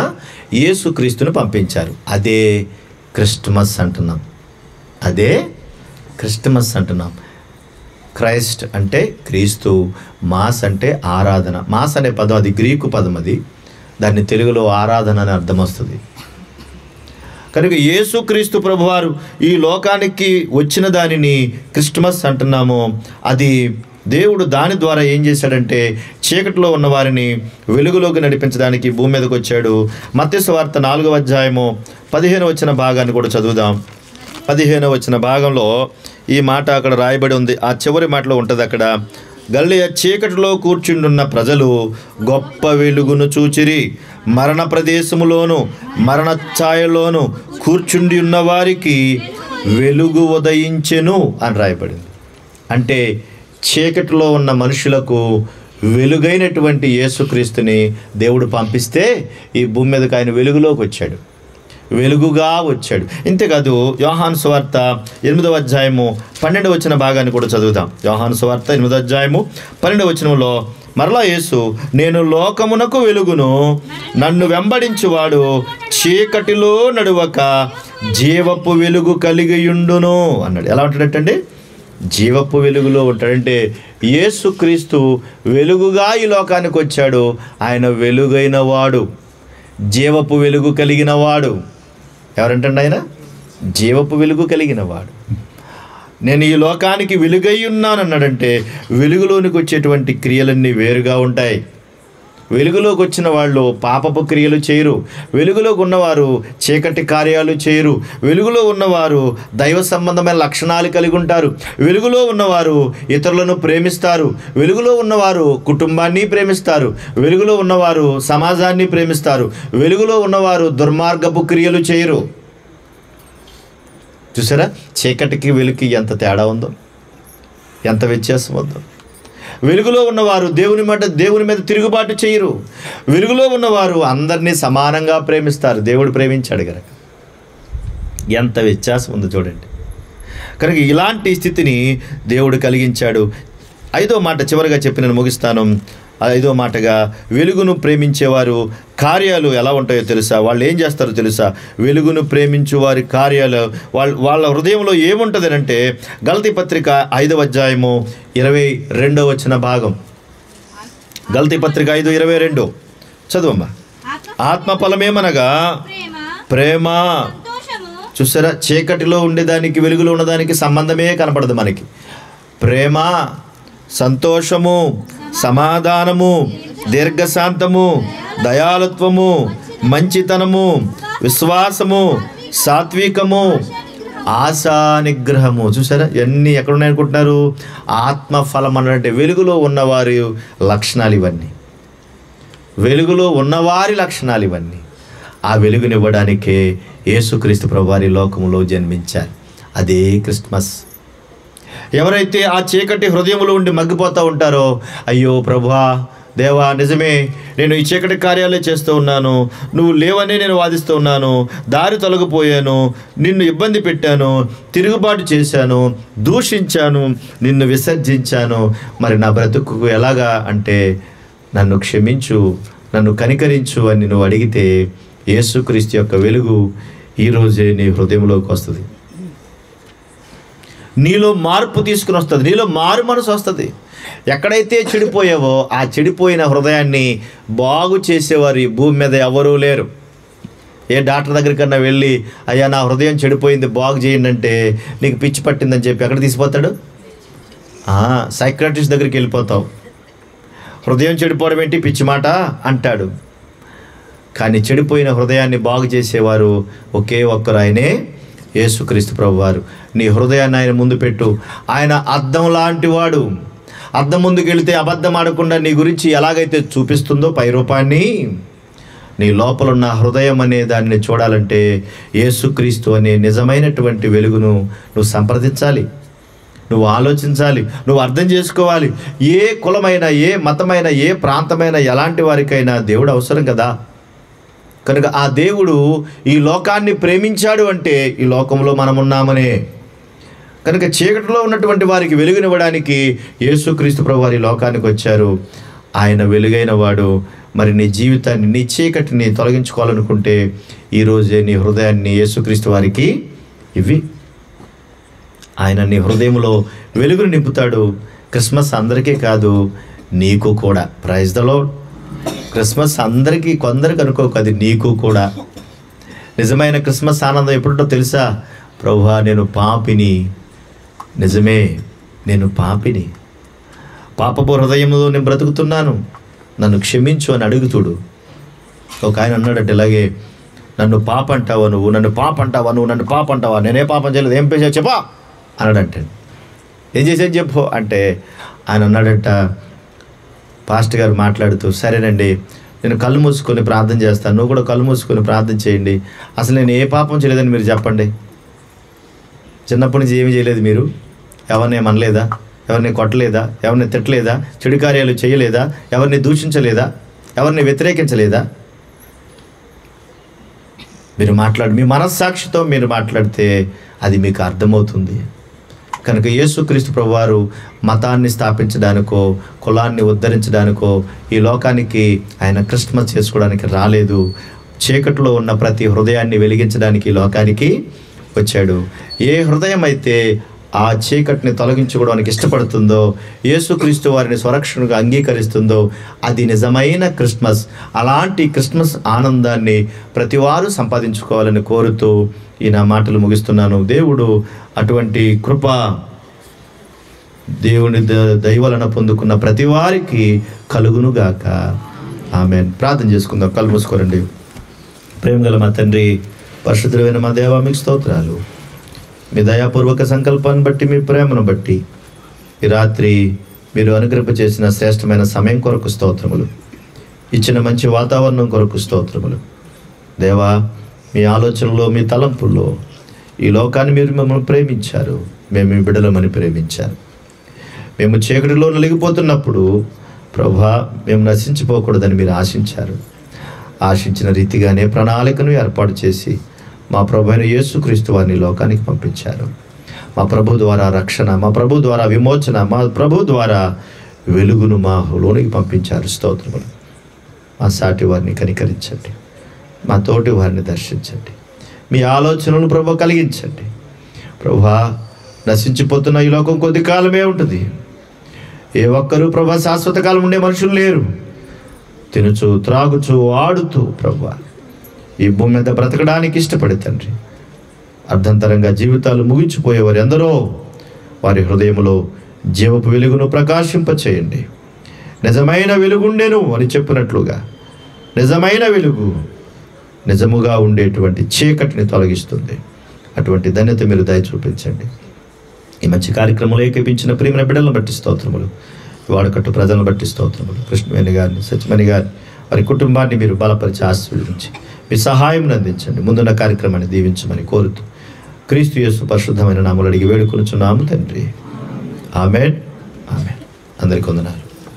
యేసుక్రీస్తును పంపించారు. అదే క్రిస్టమస్ అంటున్నాం. క్రైస్ట్ అంటే క్రీస్తు, మాస్ అంటే ఆరాధన. మాస్ అనే పదం అది గ్రీకు పదం, అది దాన్ని తెలుగులో ఆరాధన అని అర్థం వస్తుంది. కనుక యేసుక్రీస్తు ప్రభువారు ఈ లోకానికి వచ్చిన దానిని క్రిస్టమస్ అంటున్నాము. అది దేవుడు దాని ద్వారా ఏం చేశాడంటే చీకటిలో ఉన్న వారిని వెలుగులోకి నడిపించడానికి భూమి మీదకి వచ్చాడు. మత్తయి సువార్త 4వ అధ్యాయము 15వ భాగాన్ని కూడా చదువుదాం. 15వ భాగంలో ఈ మాట అక్కడ రాయబడి ఉంది. ఆ చివరి మాటలో ఉంటుంది అక్కడ, గలిలయ చీకటిలో కూర్చుండున్న ప్రజలు గొప్ప వెలుగును చూచిరి, మరణ ప్రదేశములోను మరణ ఛాయలోను కూర్చుండి ఉన్న వారికి వెలుగు ఉదయించెను అని రాయబడింది. అంటే చీకటిలో ఉన్న మనుషులకు వెలుగైనటువంటి యేసుక్రీస్తుని దేవుడు పంపిస్తే ఈ భూమి మీదకి ఆయన వెలుగులోకి వచ్చాడు, వెలుగుగా వచ్చాడు. ఇంతేకాదు యోహాను సువార్త 8వ అధ్యాయము 12వ భాగాన్ని కూడా చదువుతాం. యోహాను సువార్త 8వ అధ్యాయము 12వ మరలా యేసు, నేను లోకమునకు వెలుగును, నన్ను వెంబడించువాడు చీకటిలో నడువక జీవపు వెలుగు కలిగియుండును అన్నాడు. ఎలా ఉంటాడంటే జీవపు వెలుగులో ఉంటాడంటే యేసుక్రీస్తు వెలుగుగా ఈ లోకానికి వచ్చాడు. ఆయన వెలుగైన వాడు, జీవపు వెలుగు కలిగిన వాడు. ఎవరంటండి ఆయన? జీవపు వెలుగు కలిగిన వాడు. నేను ఈ లోకానికి వెలుగై ఉన్నాను అన్నాడంటే వెలుగులోనికి వచ్చేటువంటి క్రియలన్నీ వేరుగా ఉంటాయి. వెలుగులోకి వచ్చిన వాళ్ళు పాపపు క్రియలు చేయరు. వెలుగులోకి ఉన్నవారు చీకటి కార్యాలు చేయరు. వెలుగులో ఉన్నవారు దైవ సంబంధమైన లక్షణాలు కలిగి ఉంటారు. వెలుగులో ఉన్నవారు ఇతరులను ప్రేమిస్తారు. వెలుగులో ఉన్నవారు కుటుంబాన్ని ప్రేమిస్తారు. వెలుగులో ఉన్నవారు సమాజాన్ని ప్రేమిస్తారు. వెలుగులో ఉన్నవారు దుర్మార్గపు క్రియలు చేయరు. చూసారా చీకటికి వెలుగుకి ఎంత తేడా ఉందో, ఎంత వ్యత్యాసం ఉందో. వెలుగులో ఉన్నవారు దేవుని మీద తిరుగుబాటు చేయరు. వెలుగులో ఉన్నవారు అందరినీ సమానంగా ప్రేమిస్తారు. దేవుడు ప్రేమించాడు కనుక. ఎంత వ్యత్యాసం ఉందో చూడండి. కనుక ఇలాంటి స్థితిని దేవుడు కలిగించాడు. 5వ మాట చివరిగా చెప్పి నేను ముగిస్తాను. 5వ మాటగా వెలుగును ప్రేమించేవారు కార్యాలు ఎలా ఉంటాయో తెలుసా? వాళ్ళు ఏం చేస్తారో తెలుసా? వెలుగును ప్రేమించు వారి కార్యాలు వాళ్ళ హృదయంలో ఏముంటుంది అంటే గలతీ పత్రిక 5వ అధ్యాయము 22వ భాగం. గలతీ పత్రిక 5:22 చదువమ్మా. ఆత్మ ఫలమేమనగా ప్రేమ. చూసారా చీకటిలో ఉండేదానికి వెలుగులో ఉన్నదానికి సంబంధమే కనపడదు మనకి. ప్రేమ, సంతోషము, సమాధానము, దీర్ఘశాంతము, దయాళుత్వము, మంచితనము, విశ్వాసము, సాత్వికము, ఆశా నిగ్రహము. చూసారా ఇవన్నీ ఎక్కడున్నాయి అనుకుంటున్నారు? ఆత్మఫలం అన్నట్టే వెలుగులో ఉన్నవారి లక్షణాలు ఇవన్నీ. వెలుగులో ఉన్నవారి లక్షణాలు ఇవన్నీ. ఆ వెలుగునివ్వడానికే యేసుక్రీస్తు ప్రభువారి లోకములో జన్మించారు. అదే క్రిస్మస్. ఎవరైతే ఆ చీకటి హృదయంలో ఉండి మగ్గిపోతూ ఉంటారో, అయ్యో ప్రభువా, దేవా నిజమే, నేను ఈ చీకటి కార్యాలే చేస్తూ ఉన్నాను, నువ్వు లేవనే నేను వాదిస్తూ ఉన్నాను, దారి తొలగిపోయాను, నిన్ను ఇబ్బంది పెట్టాను, తిరుగుబాటు చేశాను, దూషించాను, నిన్ను విసర్జించాను, మరి నా బ్రతుకు ఎలాగా అంటే నన్ను క్షమించు, నన్ను కనికరించు అని నువ్వు అడిగితే యేసుక్రీస్తు యొక్క వెలుగు ఈరోజే నీ హృదయంలోకి వస్తుంది. నీలో మార్పు తీసుకుని వస్తుంది. నీలో మారు మనసు వస్తుంది. ఎక్కడైతే చెడిపోయావో ఆ చెడిపోయిన హృదయాన్ని బాగు చేసేవారు ఈ భూమి మీద ఎవరూ లేరు. ఏ డాక్టర్ దగ్గరికన్నా వెళ్ళి అయ్యా నా హృదయం చెడిపోయింది బాగు చేయండి అంటే నీకు పిచ్చి పట్టిందని చెప్పి ఎక్కడ తీసిపోతాడు? సైకాట్రిస్ట్ దగ్గరికి వెళ్ళిపోతావు. హృదయం చెడిపోవడం ఏంటి పిచ్చి మాట అంటాడు. కానీ చెడిపోయిన హృదయాన్ని బాగు చేసేవారు ఒకే ఒక్కరు, ఆయనే యేసుక్రీస్తు ప్రభువారు. నీ హృదయాన్ని ఆయన ముందు పెట్టు. ఆయన అద్దం లాంటి వాడు. అద్దం ముందుకు వెళితే అబద్ధం ఆడకుండా నీ గురించి ఎలాగైతే చూపిస్తుందో పై రూపాన్ని, నీ లోపల ఉన్న హృదయం అనే దాన్ని చూడాలంటే యేసుక్రీస్తు అనే నిజమైనటువంటి వెలుగును నువ్వు సంప్రదించాలి, నువ్వు ఆలోచించాలి, నువ్వు అర్థం చేసుకోవాలి. ఏ కులమైన, ఏ మతమైన, ఏ ప్రాంతమైన, ఎలాంటి వారికైనా దేవుడు అవసరం కదా. కనుక ఆ దేవుడు ఈ లోకాన్ని ప్రేమించాడు అంటే ఈ లోకంలో మనం ఉన్నామనే. కనుక చీకటిలో ఉన్నటువంటి వారికి వెలుగునివ్వడానికి యేసుక్రీస్తు ప్రభు వారి లోకానికి వచ్చారు. ఆయన వెలుగైన వాడు. మరి నీ జీవితాన్ని, నీ చీకటిని తొలగించుకోవాలనుకుంటే ఈరోజే నీ హృదయాన్ని యేసుక్రీస్తు వారికి ఇవి. ఆయన నీ హృదయంలో వెలుగును నింపుతాడు. క్రిస్మస్ అందరికీ కాదు, నీకు కూడా. Praise the lord. క్రిస్మస్ అందరికీ, కొందరికి అనుకోకు, అది నీకు కూడా. నిజమైన క్రిస్మస్ ఆనందం ఎప్పుడుంటో తెలుసా? ప్రభువా నేను పాపిని, నిజమే నేను పాపిని, పాపపు హృదయంలో నేను బ్రతుకుతున్నాను, నన్ను క్షమించు అని అడుగుతుడు. ఒక ఆయన అన్నాడట ఇలాగే, నన్ను పాప అంటావా నువ్వు, నన్ను పాప అంటావా నువ్వు, నన్ను పాప అంటావా, నేనే పాపం చేయలేదు, ఏం చేసావు చెప్పా అన్నాడంటే. ఏం చేసాను చెప్పు అంటే ఆయన అన్నాడంట, పాస్టర్ గారు మాట్లాడుతూ, సరేనండి నేను కళ్ళు మూసుకొని ప్రార్థన చేస్తాను, నువ్వు కూడా కళ్ళు మూసుకొని ప్రార్థన చేయండి. అసలు నేను ఏ పాపం చేయలేదని మీరు చెప్పండి. చిన్నప్పటి నుంచి ఏమీ చేయలేదు మీరు, ఎవరిని ఏమనలేదా, ఎవరిని కొట్టలేదా, ఎవరిని తిట్టలేదా, చెడు కార్యాలు చేయలేదా, ఎవరిని దూషించలేదా, ఎవరిని వ్యతిరేకించలేదా? మీరు మీ మనస్సాక్షితో మీరు మాట్లాడితే అది మీకు అర్థమవుతుంది. కనుక యేసుక్రీస్తు ప్రభువారు మతాన్ని స్థాపించడానికో, కులాన్ని ఉద్ధరించడానికో ఈ లోకానికి ఆయన క్రిస్మస్ చేసుకోవడానికి రాలేదు. చీకటిలో ఉన్న ప్రతి హృదయాన్ని వెలిగించడానికి ఈ లోకానికి వచ్చాడు. ఏ హృదయం అయితే ఆ చీకటిని తొలగించుకోవడానికి ఇష్టపడుతుందో, యేసుక్రీస్తు వారిని స్వరక్షణగా అంగీకరిస్తుందో అది నిజమైన క్రిస్మస్. అలాంటి క్రిస్మస్ ఆనందాన్ని ప్రతివారు సంపాదించుకోవాలని కోరుతూ ఈ నా మాటలు ముగిస్తున్నాను. దేవుడు అటువంటి కృప దేవుని దయవలన పొందుకున్న ప్రతి వారికి కలుగునుగాక. ఆమేన్. ప్రార్థన చేసుకుందాం. కళ్ళు మూసుకోరండి. ప్రేమగల మా తండ్రి, పరిశుద్ధుడైన మా దేవా, మీకు స్తోత్రాలు. మీ దయాపూర్వక సంకల్పాన్ని బట్టి, మీ ప్రేమను బట్టి ఈ రాత్రి మీరు అనుగ్రహింపచేసిన శ్రేష్టమైన సమయం కొరకు స్తోత్రములు, ఇచ్చిన మంచి వాతావరణం కొరకు స్తోత్రములు. దేవా, మీ ఆలోచనలో, మీ తలంపుల్లో ఈ లోకాన్ని మీరు మమ్మల్ని ప్రేమించారు, మేము మీ బిడ్డలమని ప్రేమించారు. మేము చీకటిలో నలిగిపోతున్నప్పుడు ప్రభువా మేము నశించిపోకూడదని మీరు ఆశించారు. ఆశించిన రీతిగానే ప్రణాళికను ఏర్పాటు చేసి మా ప్రభు అయిన యేసుక్రీస్తు వారిని లోకానికి పంపించారు. మా ప్రభు ద్వారా రక్షణ, మా ప్రభు ద్వారా విమోచన, మా ప్రభు ద్వారా వెలుగును మా లోనికి పంపించారు. స్తోత్రములు. మా సాటి వారిని కనికరించండి, మా తోటి వారిని దర్శించండి, మీ ఆలోచనలు ప్రభు కలిగించండి. ప్రభువా, నశించిపోతున్న ఈ లోకం కొద్ది కాలమే ఉంటుంది. ఏ ఒక్కరూ ప్రభు శాశ్వత కాలం ఉండే మనుషులు లేరు. తినుచు, త్రాగుచు, ఆడుతూ ప్రభువా ఈ భూమి మీద బ్రతకడానికి ఇష్టపడి తండ్రి, అర్ధంతరంగా జీవితాలు ముగించిపోయేవారు ఎందరో, వారి హృదయంలో జీవపు వెలుగును ప్రకాశింపచేయండి. నిజమైన వెలుగుండెను అని చెప్పినట్లుగా నిజమైన వెలుగు నిజముగా ఉండేటువంటి చీకటిని తొలగిస్తుంది. అటువంటి ధన్యత మీరు దయ చూపించండి. ఈ మంచి కార్యక్రమంలో ఏకీపించిన ప్రియమైన బిడ్డలను బట్టి స్తోత్రములు, వాడకట్టు ప్రజలను బట్టి స్తోత్రములు. కృష్ణవేణి గారిని, సత్యమణి గారిని, వారి కుటుంబాన్ని మీరు బలపరిచి ఆశీర్వదించి మీ సహాయం అందించండి. ముందున్న కార్యక్రమాన్ని దీవించమని కోరుతూ క్రీస్తు యేసు పరిశుద్ధమైన నామములో అడిగి వేడుకొనుచున్నాము తండ్రి. ఆమేన్. ఆమేన్. అందరికీ వందనాలు.